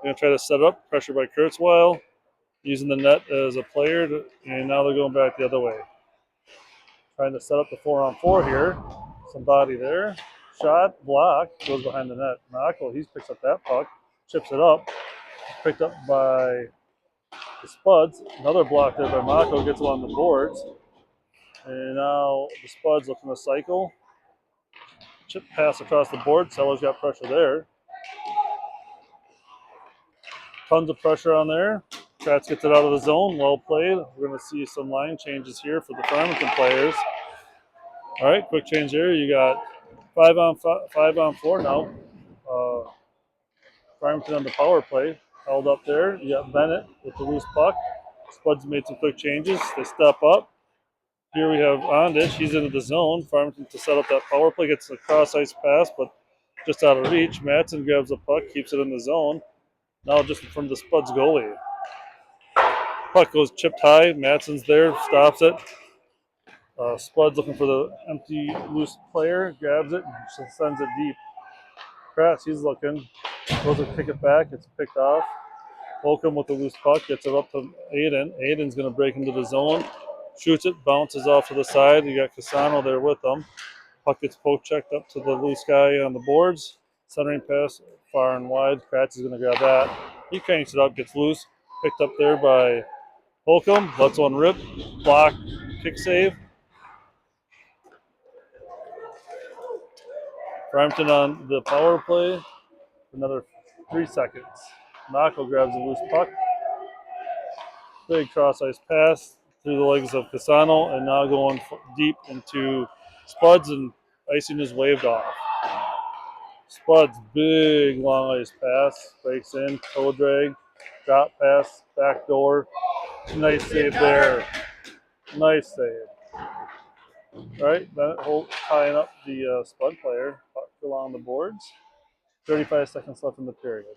They're going to try to set up. Pressure by Kurtzwell. Using the net as a player. And now they're going back the other way. Trying to set up the 4-on-4 here. Somebody there. Shot, block, goes behind the net. Mako, he picks up that puck. Chips it up. Picked up by the Spuds. Another block there by Mako, gets along the boards. And now the Spuds looking to cycle. Chip pass across the board. Sellers got pressure there. Tons of pressure on there. Kratz gets it out of the zone. Well played. We're going to see some line changes here for the Farmington players. All right, quick change here. You got 5 on 4 now. Farmington on the power play. Held up there. You got Bennett with the loose puck. Spuds made some quick changes. They step up. Here we have Ondich. He's into the zone. Farmington to set up that power play. Gets a cross ice pass, but just out of reach. Madsen grabs the puck, keeps it in the zone. Now just in front of the Spuds goalie. Puck goes chipped high. Madsen's there, stops it. Spuds looking for the empty loose player, grabs it, and sends it deep. Kratz, he's looking. Goes to kick it back. It's picked off. Holcomb with the loose puck gets it up to Aiden. Aiden's going to break into the zone. Shoots it, bounces off to the side. You got Casano there with them. Puck gets poke checked up to the loose guy on the boards. Centering pass far and wide. Kratz is going to grab that. He cranks it up, gets loose. Picked up there by Holcomb. Lets one rip. Block. Kick save. Farmington on the power play. Another 3 seconds. Nako grabs the loose puck. Big cross ice pass through the legs of Casano, and now going deep into Spuds, and icing is waved off. Spuds, big long ice pass, breaks in, toe drag, drop pass, back door. Nice save there. Nice save. All right, Bennett Holt tying up the Spud player, puck along the boards. 35 seconds left in the period.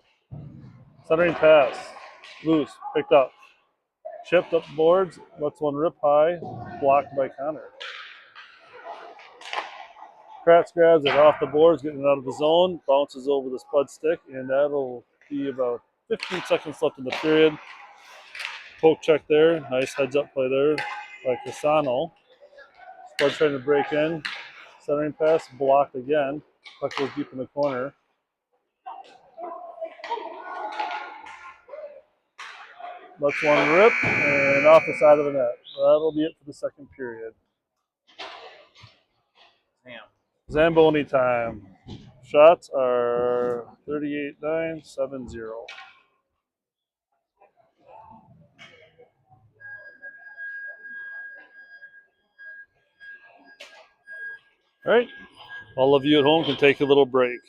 Centering pass, loose, picked up. Chipped up boards, lets one rip high, blocked by Connor. Kratz grabs it off the boards, getting it out of the zone, bounces over the Spud stick, and that'll be about 15 seconds left in the period. Poke check there, nice heads up play there by Casano. Spud trying to break in, centering pass, blocked again. Puck goes deep in the corner. Lets one rip, and off the side of the net. That'll be it for the second period. Damn. Zamboni time. Shots are 38-9, 7-0. All right. All of you at home can take a little break.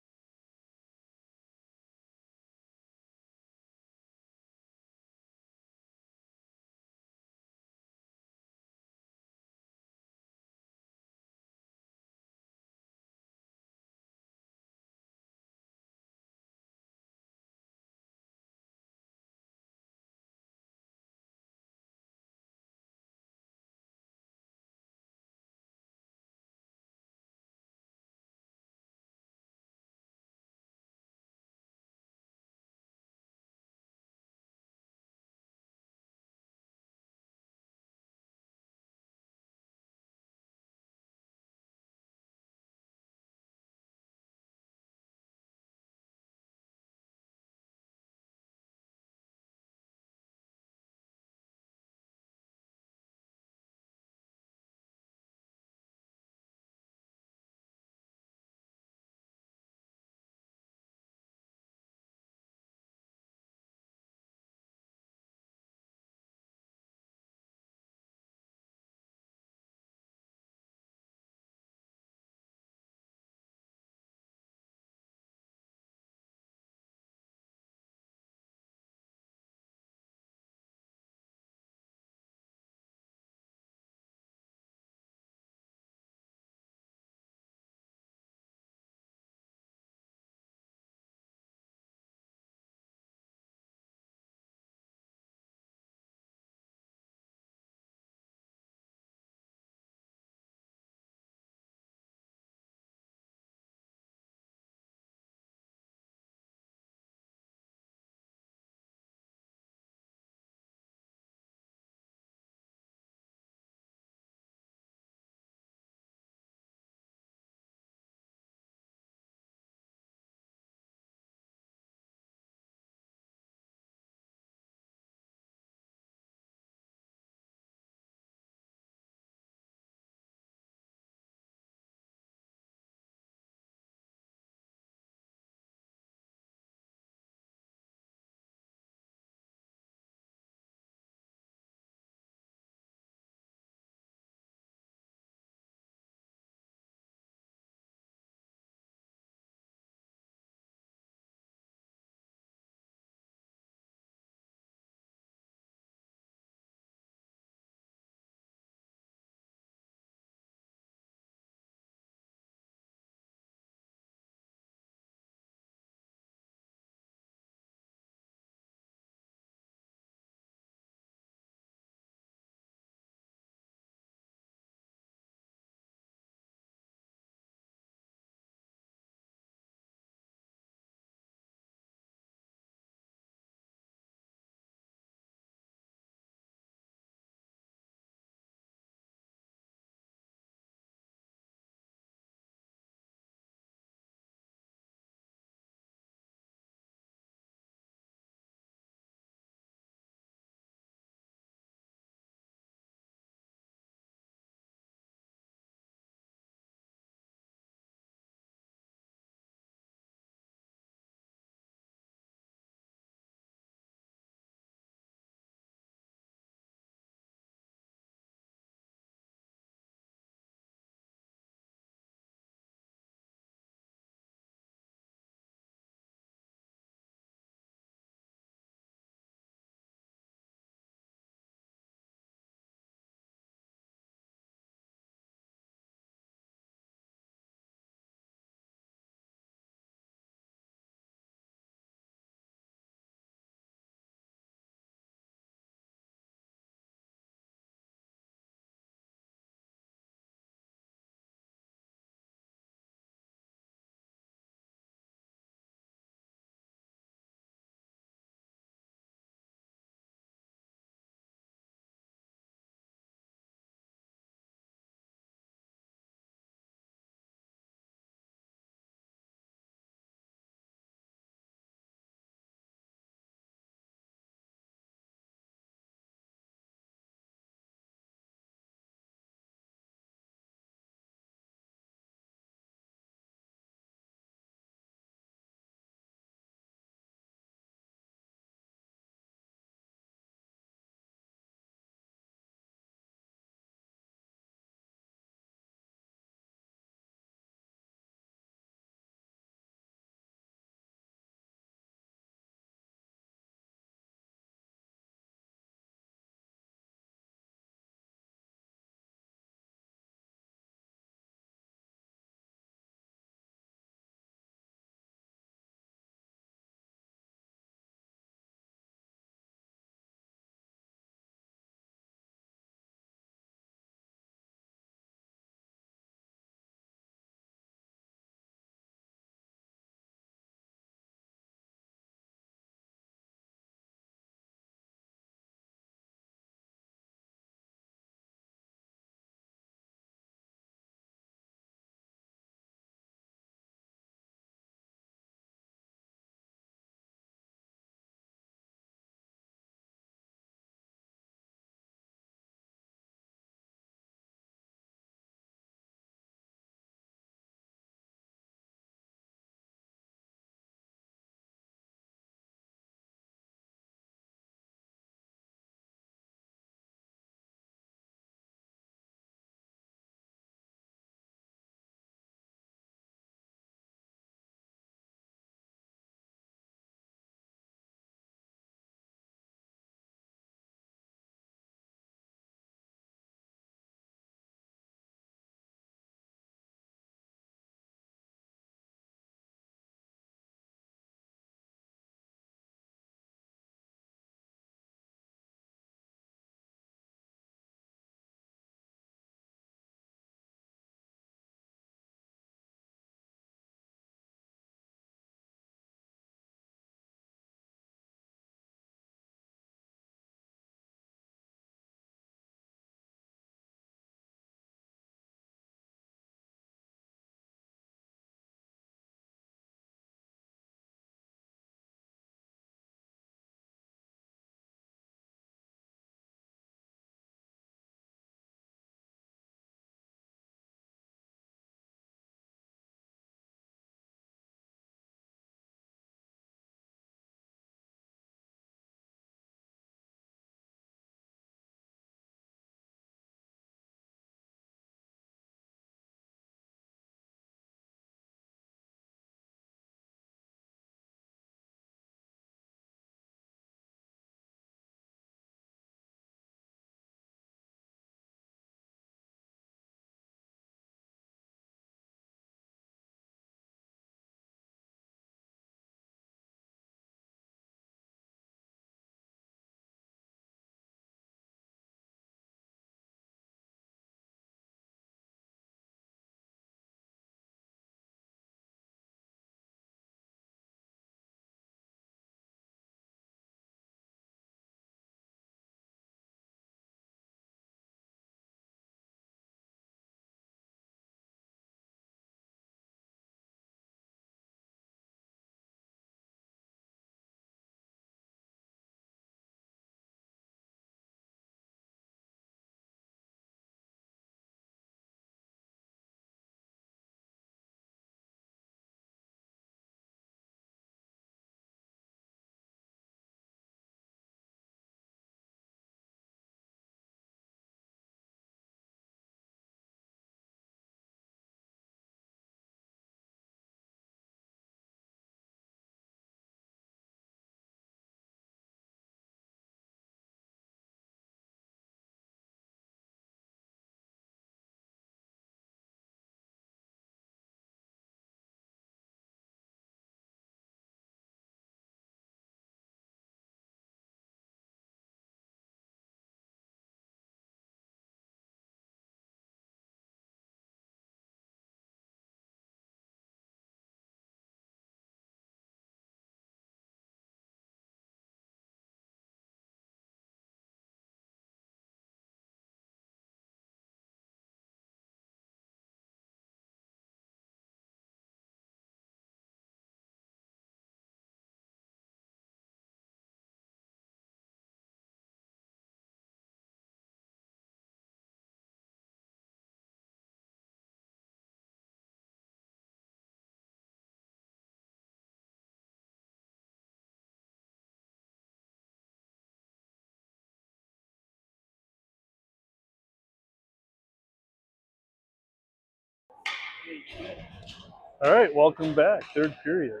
All right, welcome back. Third period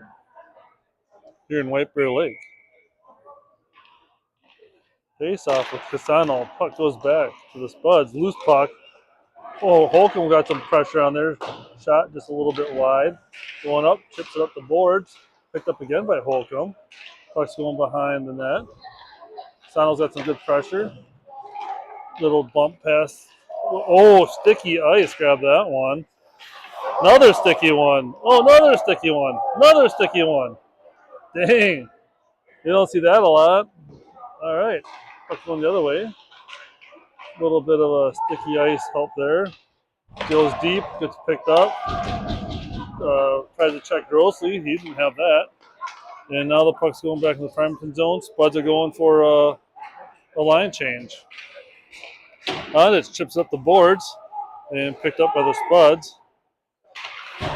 here in White Bear Lake. Face off with Casano. Puck goes back to the Spuds. Loose puck. Oh, Holcomb got some pressure on there. Shot just a little bit wide. Going up, chips it up the boards. Picked up again by Holcomb. Puck's going behind the net. Casano's got some good pressure. Little bump pass. Oh, sticky ice. Grab that one. Another sticky one. Oh, another sticky one. Another sticky one. Dang. You don't see that a lot. All right. Puck's going the other way. A little bit of a sticky ice help there. Goes deep, gets picked up. Tries to check Grossly. He didn't have that. And now the puck's going back in the Farmington zone. Spuds are going for a line change. It chips up the boards and picked up by the Spuds.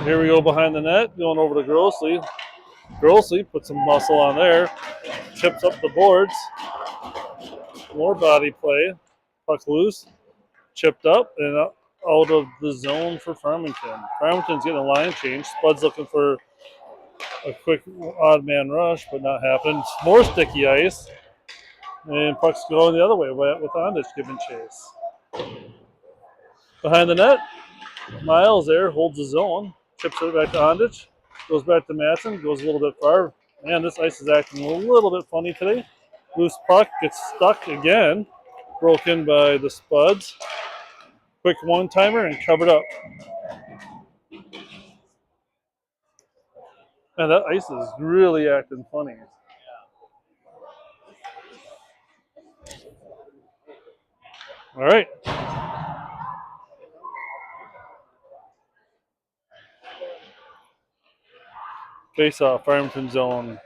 Here we go behind the net, going over to Grossly. Grossly puts some muscle on there, chips up the boards. More body play. Puck loose, chipped up, and out of the zone for Farmington. Farmington's getting a line change. Spuds looking for a quick odd man rush, but not happening. More sticky ice. And puck's going the other way with Ondich giving chase. Behind the net, Miles there holds the zone, chips it back to Ondich, goes back to Matson, goes a little bit far. Man, this ice is acting a little bit funny today. Loose puck gets stuck again, broken by the Spuds. Quick one-timer and covered up. Man, that ice is really acting funny. All right. Face off, Farmington zone.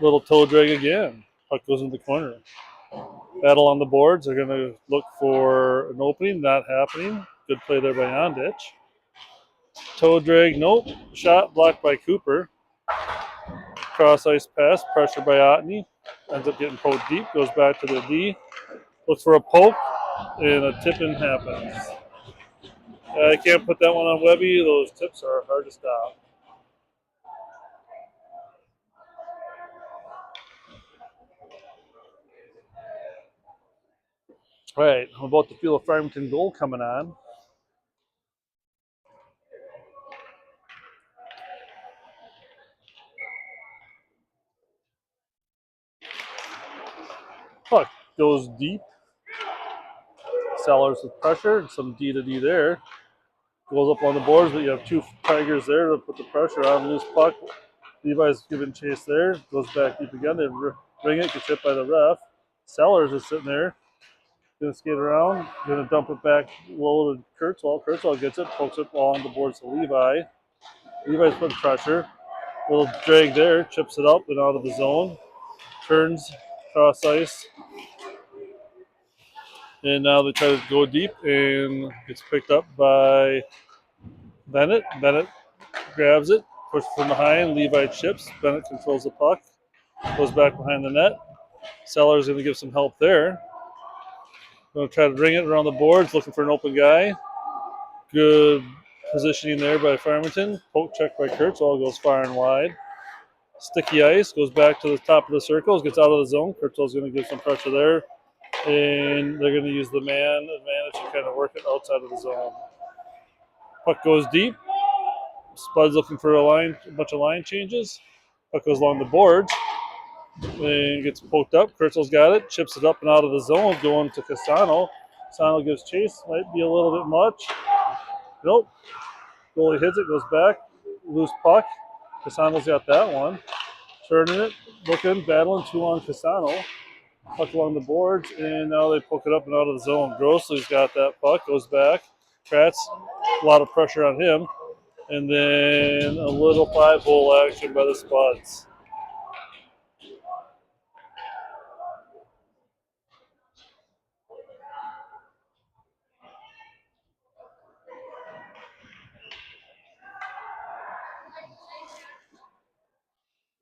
Little toe drag again. Puck goes in the corner. Battle on the boards. They're going to look for an opening. Not happening. Good play there by Ondich. Toe drag. Nope. Shot blocked by Cooper. Cross ice pass. Pressure by Otney. Ends up getting poked deep. Goes back to the D. Looks for a poke. And a tip-in happens. I can't put that one on Webby. Those tips are hard to stop. All right. I'm about to feel a Farmington goal coming on. Puck goes deep. Sellers with pressure and some D to D there. Goes up on the boards, but you have two Tigers there to put the pressure on. Loose puck. Levi's giving chase there. Goes back deep again. They ring it, gets hit by the ref. Sellers is sitting there. Gonna skate around. Gonna dump it back low to Kurtzwell. Kurtzwell gets it, pokes it on the boards to Levi. Levi's putting pressure. Little drag there, chips it up and out of the zone. Turns cross ice. And now they try to go deep and gets picked up by Bennett. Bennett grabs it, pushes from behind. Levi chips. Bennett controls the puck. Goes back behind the net. Sellers going to give some help there. Going to try to ring it around the boards, looking for an open guy. Good positioning there by Farmington. Poke check by Kurtzwell goes far and wide. Sticky ice goes back to the top of the circles, gets out of the zone. Kurtzwell's going to give some pressure there. And they're going to use the man advantage to kind of work it outside of the zone. Puck goes deep. Spud's looking for a bunch of line changes. Puck goes along the boards and gets poked up. Kurtzwell's got it, chips it up and out of the zone, going to Casano. Casano gives chase, might be a little bit much. Nope. Goalie hits it, goes back. Loose puck. Casano's got that one. Turning it, looking, battling, two on Casano. Puck along the boards, and now they poke it up and out of the zone. Grossley's got that puck, goes back. Kratz, a lot of pressure on him. And then a little 5-hole action by the Spuds.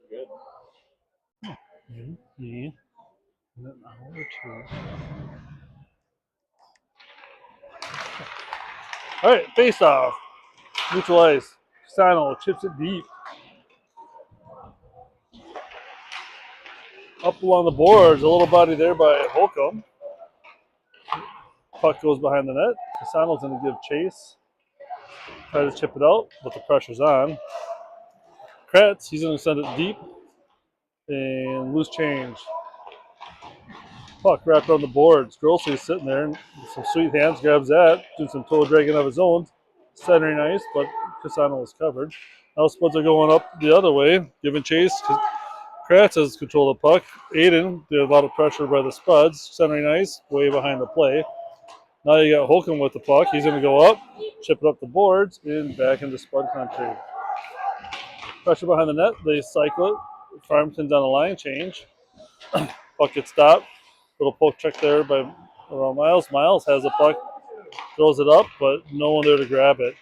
Good. Me. And an hour or two. All right, face off. Neutral ice. Sano chips it deep. Up along the boards, a little body there by Holcomb. Puck goes behind the net. Casano's going to give chase. Try to chip it out, but the pressure's on. Kratz, he's going to send it deep. And loose change. Puck wrapped on the boards. Grossley's sitting there. And some sweet hands, grabs that. Doing some toe dragging of his own. Centering ice, but Casano was covered. Now Spuds are going up the other way, giving chase. Kratz has control of the puck. Aiden did a lot of pressure by the Spuds. Centering ice, way behind the play. Now you got Holcomb with the puck. He's going to go up, chip it up the boards, and back into Spud country. Pressure behind the net. They cycle it. Farmington's on a line change. Puck gets stopped. Little poke check there by around Miles. Miles has the puck, throws it up, but no one there to grab it.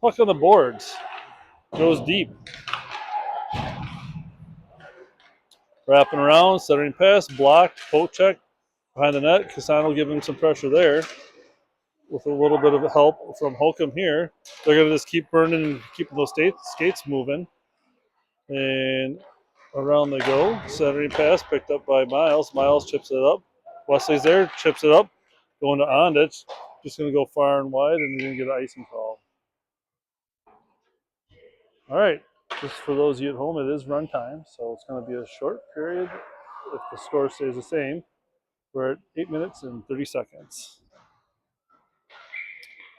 Puck on the boards. Goes deep. Wrapping around, centering pass, blocked, poke check behind the net. Casano giving some pressure there. With a little bit of help from Holcomb here. They're going to just keep burning and keeping those skates moving. And around they go. Centering pass picked up by Miles. Miles chips it up. Wesley's there, chips it up. Going to Ondich. Just going to go far and wide, and you're going to get an icing call. All right. Just for those of you at home, it is run time, so it's going to be a short period if the score stays the same. We're at 8 minutes and 30 seconds.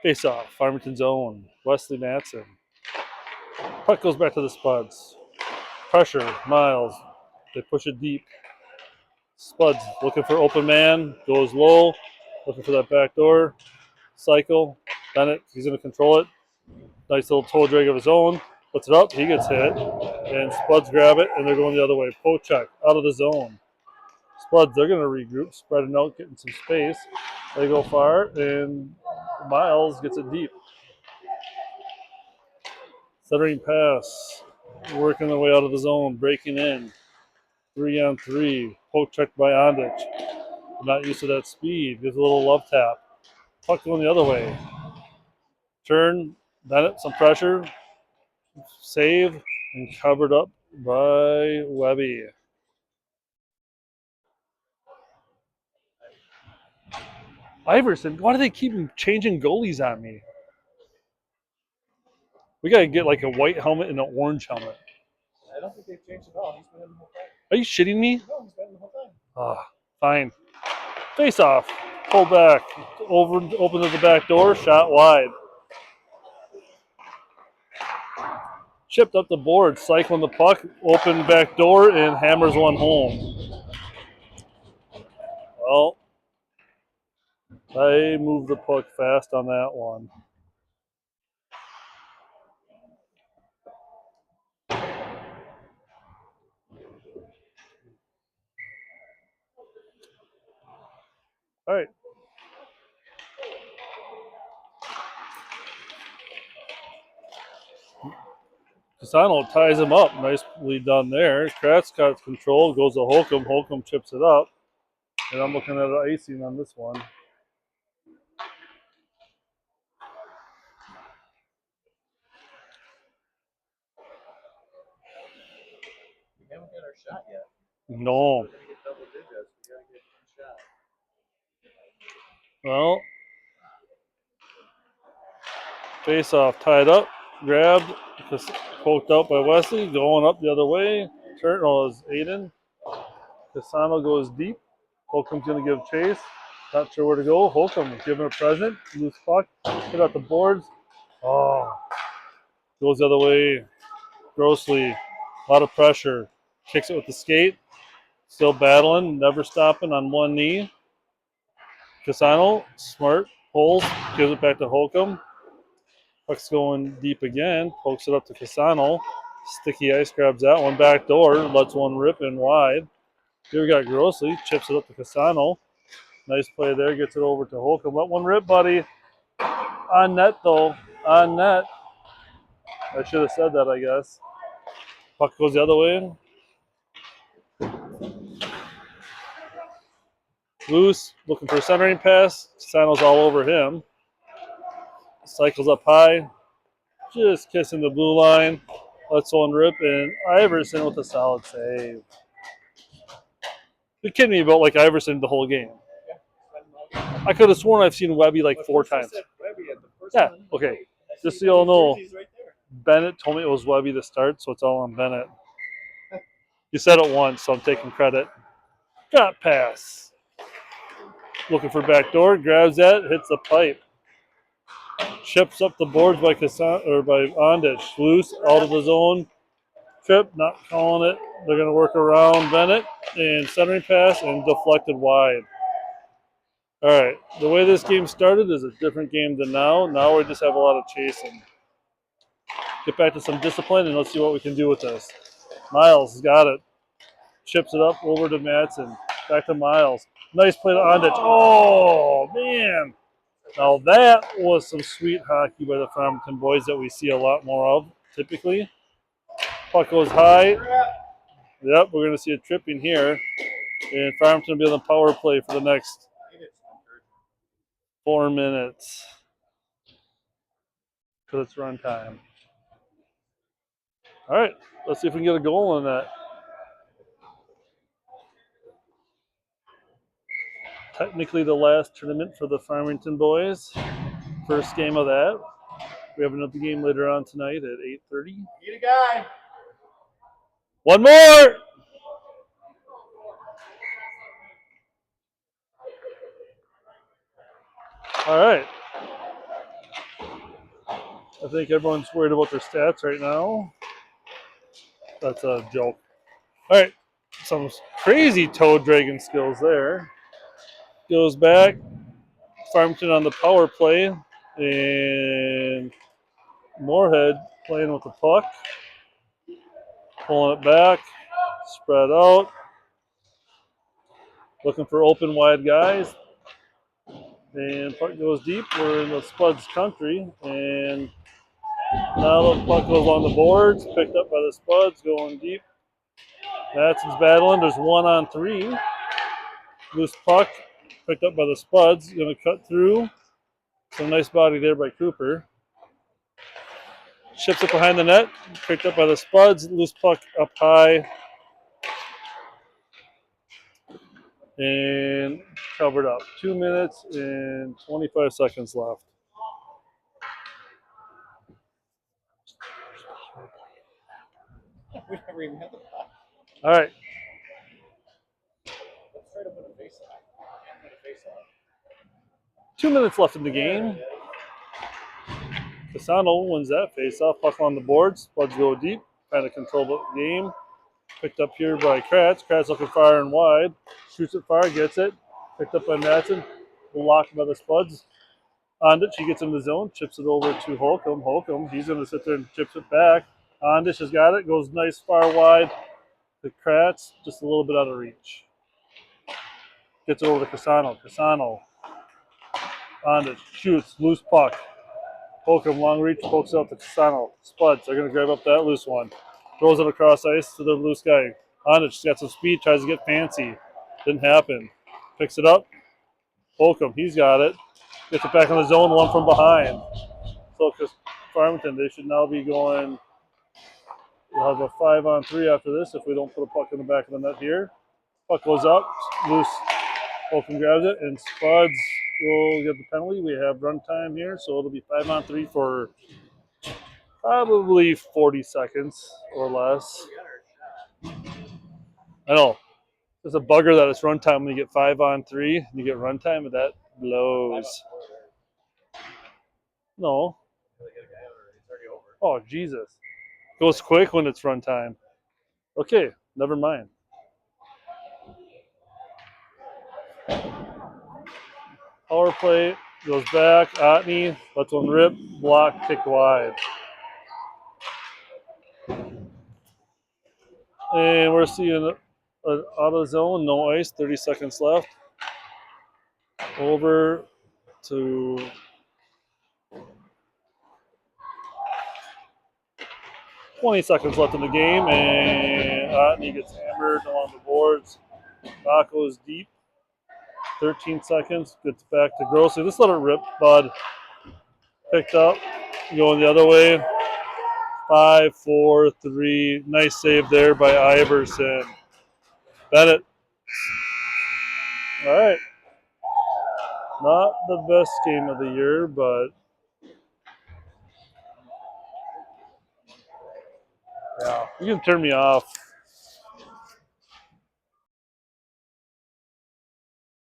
Face off, Farmington's own, Wesley Matson. Puck goes back to the Spuds. Pressure, Miles. They push it deep. Spuds looking for open man, goes low, looking for that back door. Cycle. Bennett, he's going to control it. Nice little toe drag of his own. Puts it up, he gets hit. And Spuds grab it, and they're going the other way. Poke check, out of the zone. Spuds, they're going to regroup, spreading out, getting some space. They go far, and Miles gets it deep. Centering pass, working their way out of the zone, breaking in. 3-on-3, poke check by Ondich. Not used to that speed. Gives a little love tap. Puck going the other way. Turn, Bennett, some pressure. Save, and covered up by Webby. Iverson, why do they keep changing goalies on me? We got to get like a white helmet and an orange helmet. I don't think they've changed it all. He's been in the whole time. Are you shitting me? No, he's been in the whole time. Ah, fine. Face off. Pull back. Open to the back door. Shot wide. Chipped up the board. Cycling the puck. Open back door and hammers one home. Well, I moved the puck fast on that one. All right. Casano ties him up. Nicely done there. Kratz got control. Goes to Holcomb. Holcomb chips it up. And I'm looking at the icing on this one. We haven't got our shot yet. No. We're going to get double digits. We got to get one shot. Well, face off, tied up, grabbed, just poked out by Wesley, going up the other way. Turn, oh, is Aiden. Casano goes deep. Holcomb's going to give chase. Not sure where to go. Holcomb giving a present. Loose puck. Hit out the boards. Oh. Goes the other way. Grossly. A lot of pressure. Kicks it with the skate. Still battling. Never stopping on one knee. Casano. Smart. Pulls. Gives it back to Holcomb. Puck's going deep again. Pokes it up to Casano. Sticky ice grabs that one. Back door. Lets one rip in wide. Here we got Grossly. Chips it up to Casano. Nice play there. Gets it over to Holcomb. Let one rip, buddy. On net, though. On net. I should have said that, I guess. Puck goes the other way. Loose. Looking for a centering pass. Casano's all over him. cycles up high, just kissing the blue line. Lets one rip, and Iverson with a solid save. You're kidding me about like Iverson the whole game. I could have sworn I've seen Webby like 4 times. Yeah, okay. Just so you all know, Bennett told me it was Webby to start, so it's all on Bennett. You said it once, so I'm taking credit. Drop pass. Looking for backdoor, grabs that, hits the pipe. Chips up the boards by Ondich. Loose, out of the zone. Trip, not calling it. They're going to work around Bennett. And centering pass and deflected wide. All right, the way this game started is a different game than now. Now we just have a lot of chasing. Get back to some discipline and let's see what we can do with this. Miles has got it. Chips it up over to Madsen. Back to Miles. Nice play to Ondich. Oh, man. Now that was some sweet hockey by the Farmington boys that we see a lot more of typically. Puck goes high. Yep, we're going to see a tripping here. And Farmington will be on the power play for the next 4 minutes. Because it's run time. All right, let's see if we can get a goal on that. Technically the last tournament for the Farmington boys. First game of that. We have another game later on tonight at 8:30. Get a guy. One more! All right. I think everyone's worried about their stats right now. That's a joke. All right. Some crazy toe dragging skills there. Goes back. Farmington on the power play. And Moorhead playing with the puck. Pulling it back. Spread out. Looking for open, wide guys. And puck goes deep. We're in the Spuds country. And now the puck goes on the boards. Picked up by the Spuds. Going deep. Madsen's battling. There's 1-on-3. Loose puck. Picked up by the Spuds. Going to cut through. Some nice body there by Cooper. Chips it behind the net. Picked up by the Spuds. Loose puck up high. And covered up. 2 minutes and 25 seconds left. We never even had the puck. All right. Let's try to put a face on. Put a face on. 2 minutes left in the game. Casano wins that face-off. Puck on the boards. Spuds go deep. Trying to control the game. Picked up here by Kratz. Kratz looking far and wide. Shoots it far. Gets it. Picked up by Madsen. Blocked by the Spuds. Ondich, he gets in the zone. Chips it over to Holcomb. Holcomb, he's going to sit there and chips it back. Ondich has got it. Goes nice far wide. The Kratz, just a little bit out of reach. Gets it over to Casano. Casano. Ondich shoots. Loose puck. Holcomb, long reach, pokes out to Casano. Spuds, they're going to grab up that loose one. Throws it across ice to the loose guy. Ondich got some speed, tries to get fancy. Didn't happen. Picks it up. Holcomb, he's got it. Gets it back in the zone, one from behind. So Farmington, they should now be going. We'll have a 5-on-3 after this if we don't put a puck in the back of the net here. Puck goes up, loose. Holcomb grabs it, and Spuds will get the penalty. We have run time here, so it'll be 5-on-3 for probably 40 seconds or less. I know. It's a bugger that it's run time when you get 5-on-3 and you get run time, and that blows. No. Oh, Jesus. Goes quick when it's run time. Okay, never mind. Power play goes back. Otney lets one rip. Block, kicked wide. And we're seeing an auto zone, no ice, 30 seconds left. Over to 20 seconds left in the game, and Otney gets hammered along the boards. Knock goes deep. 13 seconds, gets back to Grossi. Just let it rip, bud. picked up. Going the other way. 5, 4, 3. Nice save there by Iverson. Bennett. All right. Not the best game of the year, but Yeah. you can turn me off.